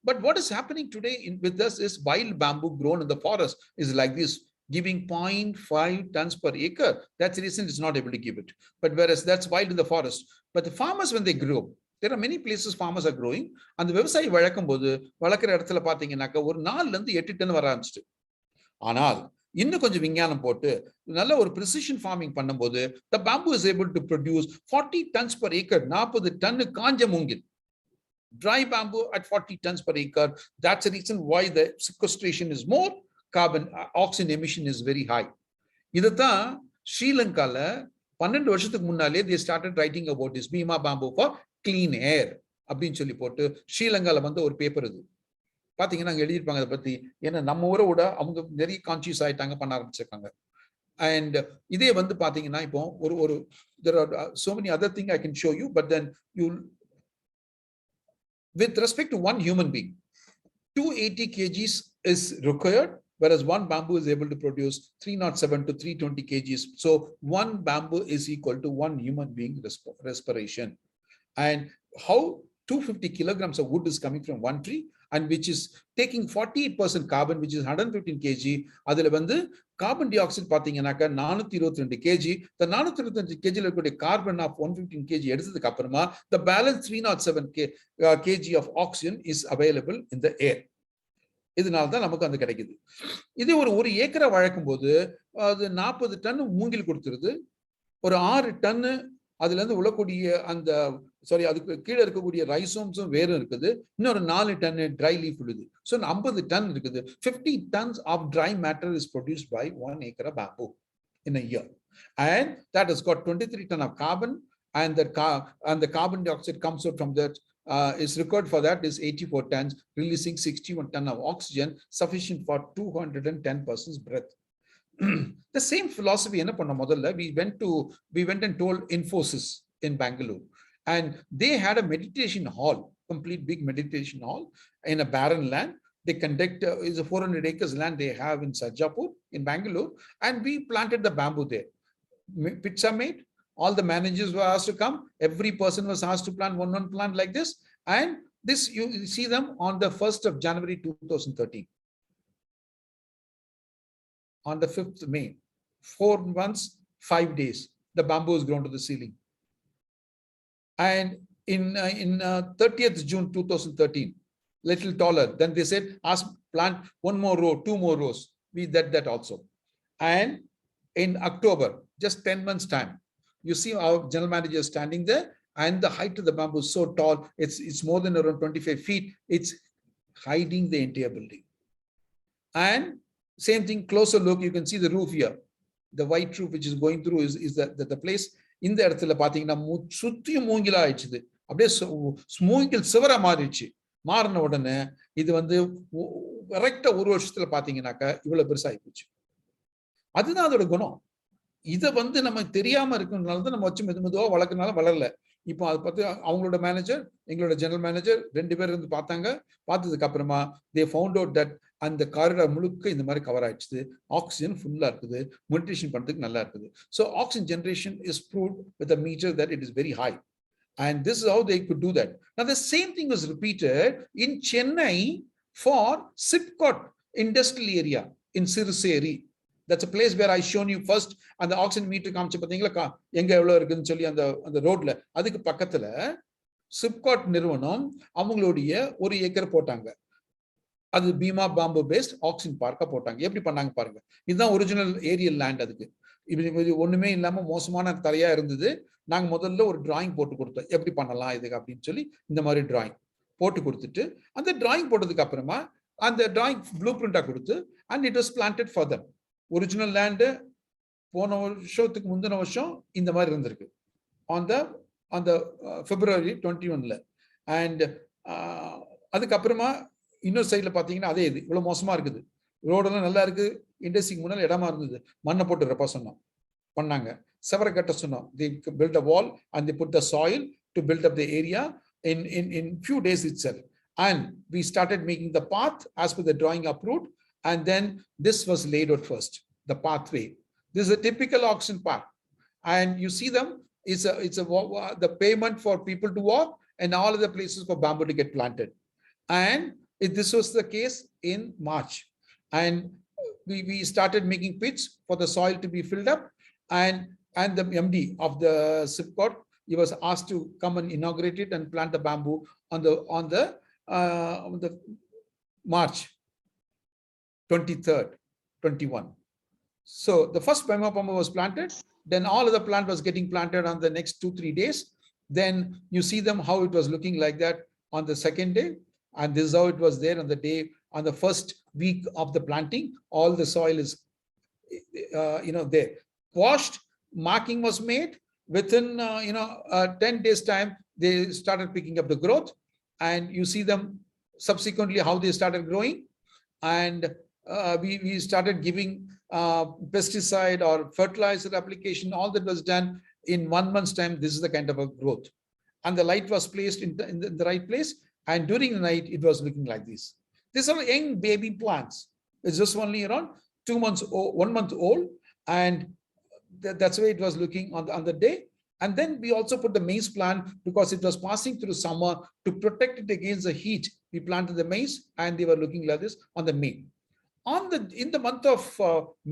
but what is happening today with us is wild bamboo grown in the forest is like this, giving 0.5 tons per acre. That's the reason it's not able to give it. But whereas that's wild in the forest. But the farmers, when they grow, there are many places farmers are growing. And the விவசாயி வளர்க்கும் போது வளர்க்குற இடத்துல பாத்தீங்கன்னாக்க ஒரு 4 to 8 ton வர ஆரம்பிச்சிட்டு. ஆனால் இன்னும் கொஞ்சம் விஞ்ஞானம் போட்டு நல்ல ஒரு precision farming பண்ணும்போது the bamboo is able to produce 40 tons per acre. 40 ton காஞ்ச மூங்கில். Dry bamboo at 40 tons per acre. That's the reason why the sequestration is more, carbon oxygen emission is very high. இதுதான் ஸ்ரீலங்கால 12 வருஷத்துக்கு முன்னாலே they started writing about this Beema bamboo for clean air அப்படின்னு சொல்லி போட்டு ஸ்ரீலங்கால ஒரு பேப்பர் இது பாத்தீங்கன்னா அங்க எழுதிருப்பாங்க அதை பத்தி. ஏன்னா நம்ம ஊரை விட அவங்க நிறைய கான்சியஸ் ஆயிட்டாங்க, பண்ண ஆரம்பிச்சிருக்காங்க. அண்ட் இதே பாத்தீங்கன்னா இப்போ ஒரு there are so many other things I can show you, but then you with respect to one human being, 280 kgs is required, whereas one bamboo is able to produce 307 to 320 kgs. So one bamboo is equal to one human being respiration. And how 250 kilograms of wood is coming from one tree, and which is taking 48% carbon, which is 115 kg. அதுல வந்து carbon dioxide பாத்தீங்கன்னாக்க 422 kg. The 422 kg இருக்கக்கூடிய carbon of 115 kg எடுத்ததுக்கு அப்புறமா the balance 307 kg of oxygen is available in the air. இதனால தான் நமக்கு அந்த கிடைக்குது. இது ஒரு ஏக்கரை வளர்க்கும் போது அது 40 டன் மூங்கில் கொடுத்துருது. ஒரு 6 டன் அதுல இருந்து உழக்கூடிய அந்த அதுக்கு கீழே இருக்கக்கூடிய ரைசோம்ஸும் வேறு இருக்குது. இன்னொரு 4 டன் ட்ரை லீஃப் விழுது. ஸோ 50 டன் இருக்குது. 50 tons of dry matter is produced by 1 acre of bamboo in a year, and that has got 23 ton of carbon, and the carbon dioxide comes out from that is required for that is 84 tons, releasing 61 ton of oxygen, sufficient for 210 persons breath. The same philosophy என்ன பண்ண முதல்ல we went and told Infosys in Bangalore, and they had a meditation hall, complete big meditation hall in a barren land. They conduct is a 400 acres land they have in Sarjapur in Bangalore, and we planted the bamboo there. Pits are made. All the managers were asked to come. Every person was asked to plant one plant like this, and this you see them on the 1st of January 2013. On the 5th of May, 4 months, 5 days, the bamboo is grown to the ceiling. And in 30th June 2013, little taller, then they said, plant 1 more row, 2 more rows. We did that also. And in October, just 10 months time, you see our general manager standing there, and the height of the bamboo is so tall, it's more than around 25 feet. It's hiding the entire building. And same thing, closer look, you can see the roof here. The white roof which is going through is the place. இந்த இடத்துல பாத்தீங்கன்னா சுத்தியும் மூங்கிலா ஆயிடுச்சு. அப்படியே மூங்கில் சிவரா மாறிடுச்சு. மாறின உடனே இது வந்து கரெக்டா ஒரு வருஷத்துல பாத்தீங்கன்னாக்கா இவ்வளவு பெருசாகி போச்சு. அதுதான் அதோட குணம். இதை வந்து நம்ம தெரியாம இருக்கிறதுனால தான் நம்ம வச்சு மெதுவா வளர்க்கறதுனால வளரல. இப்போ அதை பார்த்து அவங்களோட மேனேஜர், எங்களோட ஜெனரல் மேனேஜர் 2 பேர் இருந்து பார்த்தாங்க. பார்த்ததுக்கு அப்புறமா they found out that அந்த காரிடார் முழுக்க இந்த மாதிரி கவர் ஆயிடுச்சு. ஆக்சிஜன் ஃபுல்லா இருக்குது. மெடிடேஷன் பண்றதுக்கு நல்லா இருக்குது. So oxygen generation is proved with a meter that it is very high, and this is how they could do that. Now the same thing was repeated in Chennai for Sipcot industrial area in Siruseri. That's a place where I shown you first, and the oxygen meter காமிச்சு பாத்தீங்களா எங்க எவ்வளவு இருக்குன்னு சொல்லி அந்த ரோட்ல. அதுக்கு பக்கத்துல சிப்காட் நிறுவனம் அவங்களுடைய 1 ஏக்கர் போட்டாங்க. அது பீமா பாம்பு பேஸ்ட் ஆக்சிஜன் பார்க்க போட்டாங்க. எப்படி பண்ணாங்க பாருங்க. இதுதான் ஒரிஜினல் ஏரியல் லேண்ட். அதுக்கு இது ஒண்ணுமே இல்லாம மோசமான தரையா இருந்தது. நாங்க முதல்ல ஒரு டிராயிங் போட்டு கொடுத்தோம், எப்படி பண்ணலாம் இதுக்கு அப்படின்னு சொல்லி. இந்த மாதிரி டிராயிங் போட்டு கொடுத்துட்டு அந்த டிராயிங் போட்டதுக்கு அப்புறமா அந்த டிராயிங் ப்ளூ பிரிண்டா கொடுத்து, and it was planted for them. Original land போன வருஷத்துக்கு முந்தின வருஷம் இந்த மாதிரி இருந்திருக்கு அந்த February 21. அண்ட் அதுக்கப்புறமா இன்னொரு சைட்ல பாத்தீங்கன்னா அதே இது இவ்வளவு மோசமா இருக்குது. ரோடெல்லாம் நல்லா இருக்கு. இண்டஸ்ட்ரிக்கு முன்னால இடமா இருந்தது. மண்ணை போட்டு ரெப்பா சொன்னோம், பண்ணாங்க. செவரை கட்ட சொன்னோம். they built a wall and they put the soil to build up the area in few days itself. And we started making the path as per the drawing approved. And then this was laid out first, the pathway. This is a typical oxygen path. And you see them, it's the pavement for people to walk, and all of the places for bamboo to get planted. And this was the case in March. And we started making pits for the soil to be filled up. And the MD of the Sipcot, he was asked to come and inaugurate it and plant the bamboo on the March 23rd, 21. So the first Beema bamboo was planted. Then all of the plant was getting planted on the next 2-3 days. Then you see them how it was looking like that on the second day. And this is how it was there on the day, on the first week of the planting. All the soil is, there. Washed, marking was made. Within, 10 days time, they started picking up the growth. And you see them subsequently how they started growing. And we started giving pesticide or fertilizer application. All that was done in 1 month's time. This is the kind of a growth. And the light was placed in the right place. And during the night, it was looking like this. These are young baby plants. It's just only around 2 months old, 1 month old. And that's the way it was looking on the day. And then we also put the maize plant because it was passing through summer to protect it against the heat. We planted the maize and they were looking like this on the May. In the month of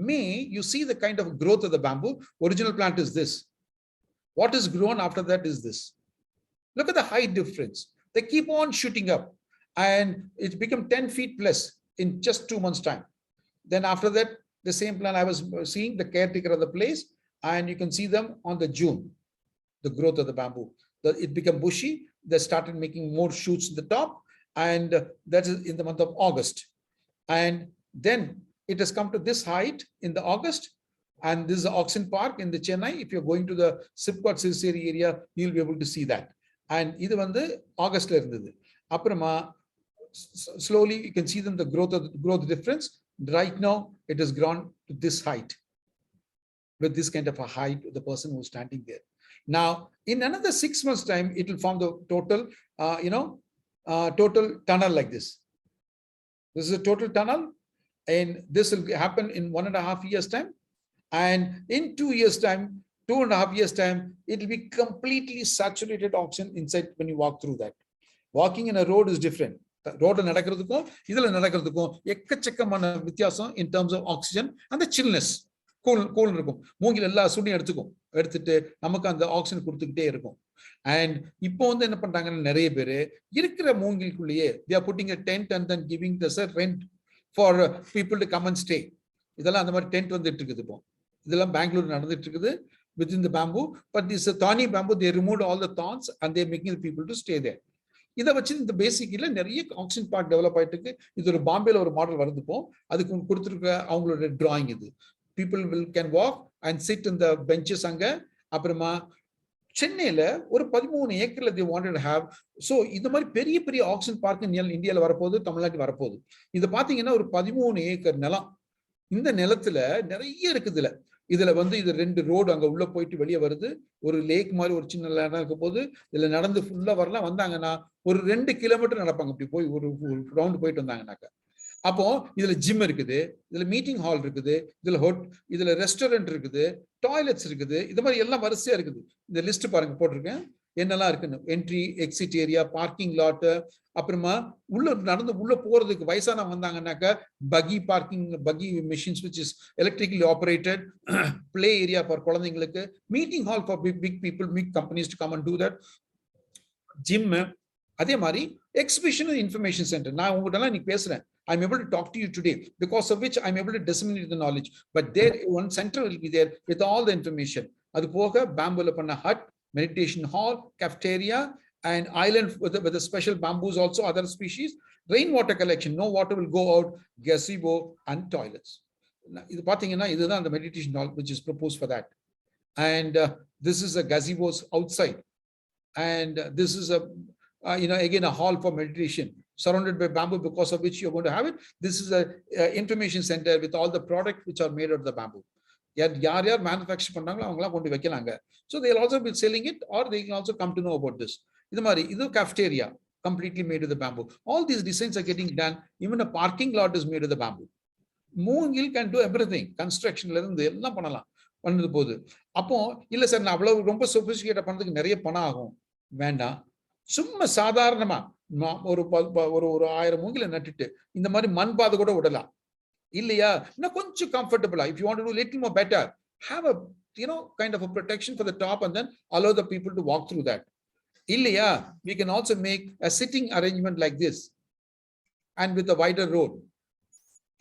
May, you see the kind of growth of the bamboo. Original plant is this. What is grown after that is this. Look at the height difference. They keep on shooting up and it's become 10 feet plus in just 2 months' time. Then after that, the same plant I was seeing, the caretaker of the place, and you can see them on the June, the growth of the bamboo. It became bushy. They started making more shoots at the top, and that is in the month of August. And then it has come to this height in the August, and this is the Oxen Park in the Chennai. If you're going to the Sipcot Sirseri area, you'll be able to see that. And இது வந்து ஆகஸ்ட்ல இருந்தது. அப்புறமா slowly you can see them the growth difference. Right now it has grown to this height, with this kind of a height, the person who's standing there. Now in another 6 months time, it will form the total total tunnel like this. This is a total tunnel, and this will happen in 1.5 years time, and in 2 years time, 2.5 years time, it will be completely saturated oxygen inside when you walk through that. Walking in a road is different. Road நடக்கிறதுக்கும் இதுல நடக்கிறதுக்கும் எக்கச்சக்கமான வித்தியாசம் in terms of oxygen and the chillness. Cool இருக்கும். மூங்கில் எல்லா சூடையும் எடுத்துட்டு நமக்கு அந்த oxygen கொடுத்துக்கிட்டே இருக்கும். And இப்போ வந்து என்ன பண்றாங்கன்னா, நிறைய பேர் இருக்கிற மூங்கிலுக்குள்ளேயே they are putting a tent and then giving the rent for people to come and stay. இதெல்லாம் அந்த மாதிரி டென்ட் வந்துட்டு இருக்குது. இப்போ இதெல்லாம் பெங்களூர் நடந்துட்டு இருக்குது within the bamboo, but this thorny bamboo, they removed all the thorns and they're making the people to stay there. இதை வச்சு இந்த பேசிக்ல நிறைய ஆக்சிஜன் பார்க் டெவலப் ஆயிட்டு இருக்கு. இது ஒரு பாம்பேல ஒரு மாடல் வருதுப்போ, அதுக்கு கொடுத்துருக்க அவங்களோட டிராயிங் இது. People can walk and sit in the benches அங்க. அப்புறமா சென்னையில ஒரு 13 ஏக்கர்ல they wanted to have. So இந்த மாதிரி பெரிய பெரிய ஆக்சிஜன் பார்க் இந்தியால வரப்போகுது, தமிழ்நாட்டில் வரப்போகுது. இதை பாத்தீங்கன்னா ஒரு 13 ஏக்கர் நிலம். இந்த நிலத்துல நிறைய இருக்குதுல. இதுல வந்து இது 2 ரோடு அங்க உள்ள போயிட்டு வெளியே வருது. ஒரு லேக் மாதிரி ஒரு சின்ன இடம் இருக்க போது இதுல நடந்து ஃபுல்லா வரலாம். வந்தாங்கன்னா ஒரு 2 கிலோமீட்டர் நடப்பாங்க. அப்படி போய் ஒரு ரவுண்ட் போயிட்டு வந்தாங்கன்னாக்கா. அப்போ இதுல ஜிம் இருக்குது, இதுல மீட்டிங் ஹால் இருக்குது, இதுல ரெஸ்டாரண்ட் இருக்குது, டாய்லெட்ஸ் இருக்குது. இது மாதிரி எல்லாம் வரிசையா இருக்குது. இந்த லிஸ்ட் பாருங்க போட்டிருக்கேன் என்னெல்லாம் இருக்குன்னு. Entry, exit area, parking lot, அப்புறமா நடந்து உள்ள போறதுக்கு வயசான வந்தாங்கன்னாக்கா பகி machines which is electrically operated, play area for குழந்தைங்களுக்கு, meeting hall for big people, big companies to come and do that, gym. அதே மாதிரி எக்ஸிபிஷன் இன்ஃபர்மேஷன் சென்டர். நான் உங்ககிட்ட இன்னைக்கு பேசுறேன். I'm able to talk to you today because of which I'm able to disseminate the knowledge. But there one center will be there with all the information. அது போக bamboo பண்ண hut, meditation hall, cafeteria, and island with a special bamboos also, other species, rainwater collection, no water will go out, gazebo and toilets. இது பாத்தீங்கன்னா இதுதான் the meditation hall which is proposed for that. And this is a gazebos outside, and this is a again a hall for meditation surrounded by bamboo, because of which you're going to have it. This is a information center with all the products which are made out of the bamboo. யார் manufacture பண்றாங்களோ அவங்கலாம் கொண்டு வைக்கலாங்க. So they'll also be selling it, or they can also come to know about this. இது மாதிரி இது cafeteria completely made of the bamboo. All these designs are getting done. Even a parking lot is made of the bamboo. மூங்கில் can do everything. Constructionல இருந்து எல்லாம் பண்ணலாம். பண்ணது போது அப்போ இல்ல சார் நான் அவ்வளவு ரொம்ப சொபிஸ்டிகேட் பண்றதுக்கு நிறைய பணம் ஆகும். வேண்டாம், சும்மா சாதாரணமா ஒரு 1000 மூங்கில நட்டுட்டு இந்த மாதிரி மண் பாதை கூட விடலாம் இல்லையா? இன்னும் கொஞ்சம் கம்ஃபர்டபுளா, if you want to do a little more better, have a kind of a protection for the top and then allow the people to walk through that. இல்லையா, we can also make a sitting arrangement like this and with a wider road.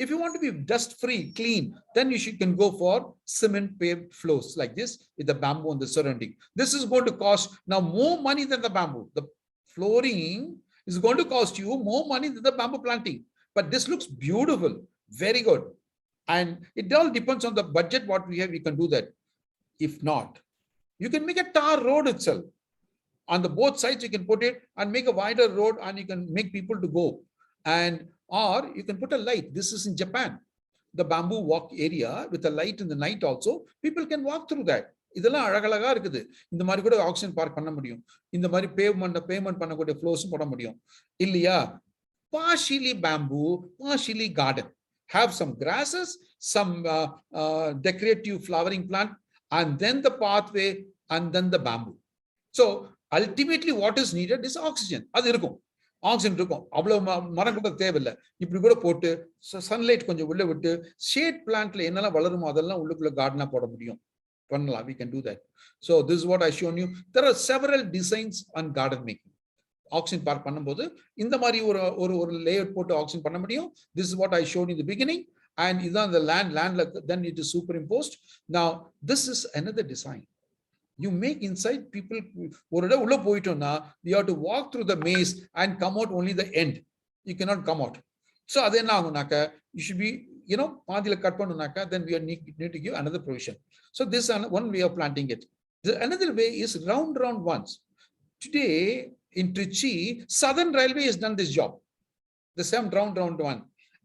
If you want to be dust free, clean, then you can go for cement paved floors like this with the bamboo on the surrounding. This is going to cost now more money than the bamboo. The flooring is going to cost you more money than the bamboo planting, but this looks beautiful, very good. And it all depends on the budget what we have. We can do that. If not, you can make a tar road itself. On the both sides you can put it and make a wider road, and you can make people to go. And or you can put a light. This is in Japan, the bamboo walk area with a light in the night also. People can walk through that. இதெல்லாம் அழகழகா இருக்குது. இந்த மாதிரி கூட oxygen park பண்ண முடியும். இந்த மாதிரி பேமெண்ட் பண்ணக்கூடிய ஃப்ளோர்ஸும் போட முடியும் இல்லையா? partially bamboo, partially garden. Have some grasses, some decorative flowering plant, and then the pathway, and then the bamboo. So ultimately what is needed is oxygen. அது இருக்கும். ஆக்சிஜன் இருக்கும். அவ்வளவு மரம் கூட தேவையில்லை. இப்படி கூட போட்டு சன்லைட் கொஞ்சம் உள்ள விட்டு ஷேட் பிளான்ட்ல என்னெல்லாம் வளருமோ அதெல்லாம் உள்ளுக்குள்ள கார்டனா போட முடியும். பண்ணலாம். We can do that. So this is what I shown you. There are several designs on garden making. Oxygen park பண்ணும்போது இந்த மாதிரி ஒரு லேஅவுட் போட்டு ஆக்சிஜன் பண்ண முடியும். This is what I showed in the beginning. And இதான் the landல then it is superimposed. Now this is another design. You make inside people ஒரு இடம் உள்ள போயிட்டோம்னா you have to walk through the maze and come out only the end. You cannot come out. So அது என்ன ஆகும்னாக்க you should be பாதியில cut பண்ணணும்னாக்க then we need to give another provision. So this is one way of planting it. Another way is round ones. Today in Trichy, Southern Railway has done this job. The same round one.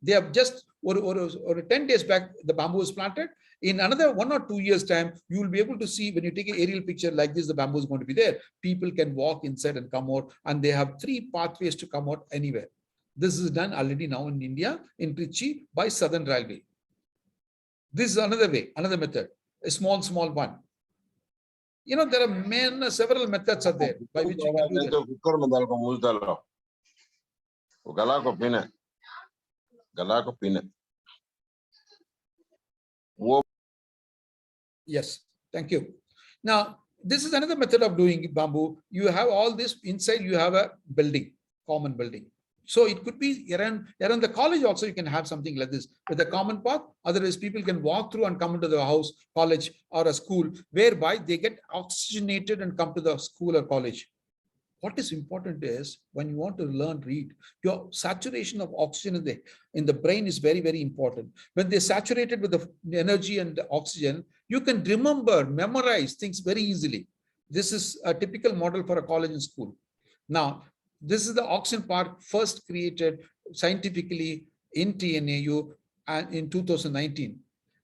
They have just or 10 days back the bamboo was planted. In another 1 or 2 years time, you will be able to see when you take an aerial picture like this, the bamboo is going to be there. People can walk inside and come out, and they have 3 pathways to come out anywhere. This is done already now in India, in Trichy by Southern Railway. This is another way, another method, a small one. There are several methods are there by which you can do that. Yes, thank you. Now, this is another method of doing bamboo. You have all this inside, you have a building, common building. So it could be around the college also, you can have something like this with a common path. Otherwise, people can walk through and come into the house, college or a school, whereby they get oxygenated and come to the school or college. What is important is when you want to learn, read, your saturation of oxygen in the brain is very, very important. When they're saturated with the energy and the oxygen, you can remember, memorize things very easily. This is a typical model for a college and school. Now, this is the oxygen park first created scientifically in TNAU in 2019.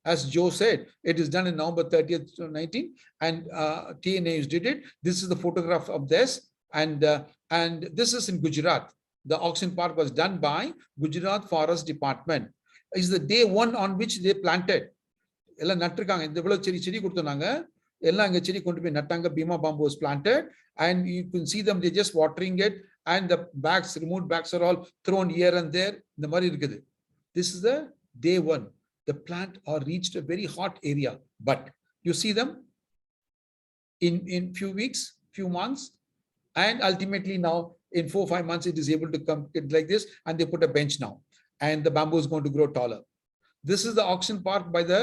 As Joe said, it is done in November 30th, 2019, and TNAU did it. This is the photograph of this. And this is in Gujarat. The oxygen park was done by Gujarat Forest Department. It's the day 1 on which they planted. எல்லாம் நட்டுருக்காங்க. இந்த இவ்வளவு செடி கொடுத்தாங்க. எல்லாம் அங்க செடி கொண்டு போய் நட்டாங்க. Beema bamboo was planted, and you can see them, they're just watering it, and the removed bags are all thrown here and there. இந்த மாதிரி இருக்குது. This is the day 1. The plant are reached a very hot area, but you see them in few weeks, few months. And ultimately now in 4-5 months, it is able to come like this, and they put a bench now, and the bamboo is going to grow taller. This is the oxygen park by the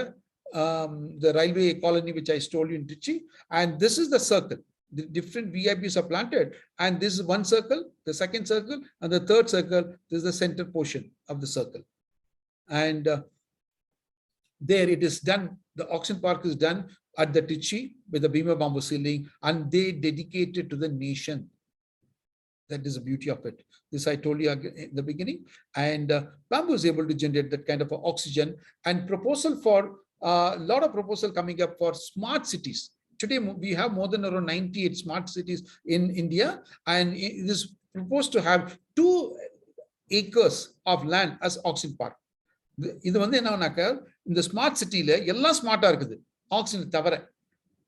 railway colony, which I told you in Trichy, and this is the circle. The different VIPs are planted, and this is one circle, the second circle, and the third circle. This is the center portion of the circle, and there it is done. The oxygen park is done at the Trichy with the Beema bamboo ceiling, and they dedicated to the nation. That is the beauty of it. This I told you in the beginning, and bamboo is able to generate that kind of oxygen. And proposal for a lot of proposal coming up for smart cities. Today we have more than around 98 smart cities in India, and it is proposed to have 2 acres of land as oxygen park. இது என்னன்னாக்க இந்த smart சிட்டில எல்லாம் ஸ்மார்ட்டா இருக்குது, oxygen தவிர.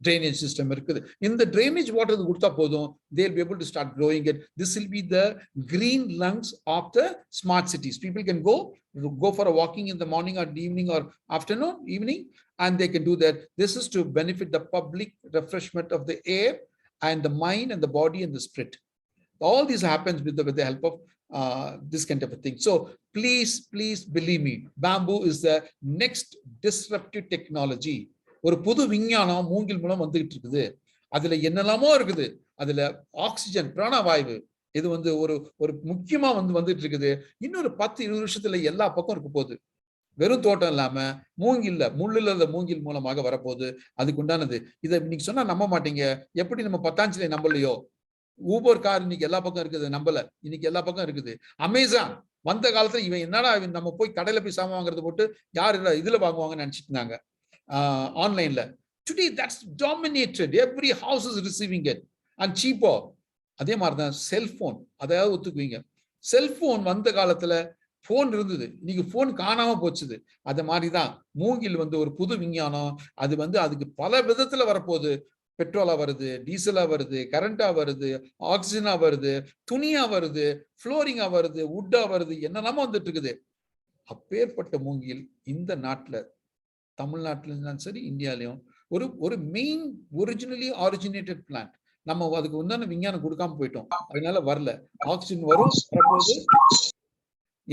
drainage system இருக்குது. இந்த drainage water கொடுத்தா போதும், they'll be able to start growing it. This will be the green lungs of the smart cities. People can go for a walking in the morning or evening or afternoon, evening, and they can do that. This is to benefit the public refreshment of the air and the mind and the body and the spirit. All this happens with the help of this kind of a thing. So please believe me, bamboo is the next disruptive technology. ஒரு புது விஞ்ஞானம் மூங்கில் மூலம் வந்துகிட்டு இருக்குது. அதுல என்னெல்லாமோ இருக்குது. அதுல ஆக்சிஜன், பிராணவாயு, இது ஒரு முக்கியமா வந்துட்டு இருக்குது. இன்னொரு 10-20 வருஷத்துல எல்லா பக்கம் இருக்க போகுது. வெறும் தோட்டம் இல்லாம மூங்கில்ல முள்ளுல மூங்கில் மூலமாக வரப்போகுது. அதுக்கு உண்டானது. இதை இன்னைக்கு சொன்னா நம்ப மாட்டீங்க. எப்படி நம்ம பத்தாஞ்சிலே நம்பலையோ, ஊபர் கார் இன்னைக்கு எல்லா பக்கம் இருக்குது, நம்பல. இன்னைக்கு எல்லா பக்கம் இருக்குது. அமேசான் வந்த காலத்துல இவன் என்னடா நம்ம போய் கடையில போய் சாமான் வாங்குறது போட்டு யாரு இதுல வாங்குவாங்கன்னு நினைச்சிட்டு இருந்தாங்க, ஆன்லைன்ல. Today that's dominated. Every house is receiving it and cheaper. அதே மாதிரிதான் செல்போன். அதாவது ஒத்துக்குவீங்க, செல்போன் வந்த காலத்துல போன் இருந்தது, இன்னைக்கு போன் காணாம போச்சுது. அது மாதிரிதான் மூங்கில் ஒரு புது விஞ்ஞானம். அது அதுக்கு பல விதத்துல வரப்போகுது. பெட்ரோலா வருது, டீசலா வருது, கரண்டா வருது, ஆக்சிஜனா வருது, துணியா வருது, ஃப்ளோரிங்கா வருது, வுட்டா வருது, என்னெல்லாமோ வந்துட்டு இருக்குது. அப்பேற்பட்ட மூங்கில் இந்த நாட்டுல, தமிழ்நாட்டில இருந்தாலும் சரி, இந்தியாலையும் ஒரு மெயின் ஒரிஜினலி ஆரிஜினேட்டட் பிளான்ட். நம்ம அதுக்கு உண்டான விஞ்ஞானம் கொடுக்காம போயிட்டோம், அதனால வரல. ஆக்சிஜன் வரும், வரப்போகுது.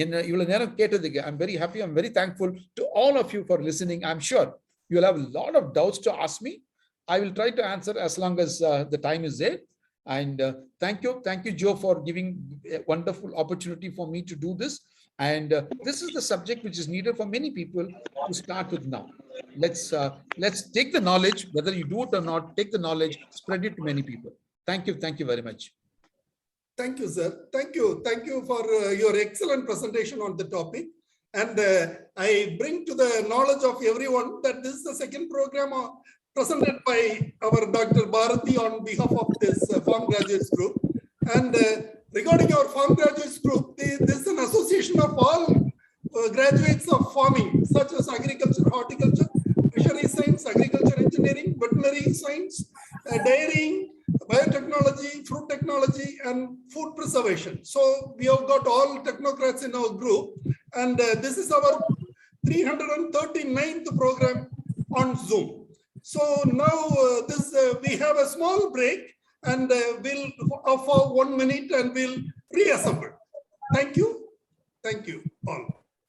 என்ன இவ்வளவு நேரம் கேட்டதுக்கு I'm very happy, I'm very thankful to all of you for listening. I'm sure you will have a lot of doubts to ask me. I will try to answer as long as the time is there. And thank you Joe for giving a wonderful opportunity for me to do this. And this is the subject which is needed for many people to start with now. Let's take the knowledge, whether you do it or not, take the knowledge, spread it to many people. Thank you very much. Thank you, sir. Thank you for your excellent presentation on the topic. And I bring to the knowledge of everyone that this is the second program presented by our Dr.N.Barathi on behalf of this Farm Graduates Group. And regarding our Farm Graduates Group, this is an association of all graduates of farming, such as agriculture, horticulture, fishery science, agriculture engineering, veterinary science, dairying, biotechnology, fruit technology, and food preservation. So we have got all technocrats in our group, and this is our 339th program on Zoom. So now we have a small break, and we'll for 1 minute, and we'll reassemble. Thank you all.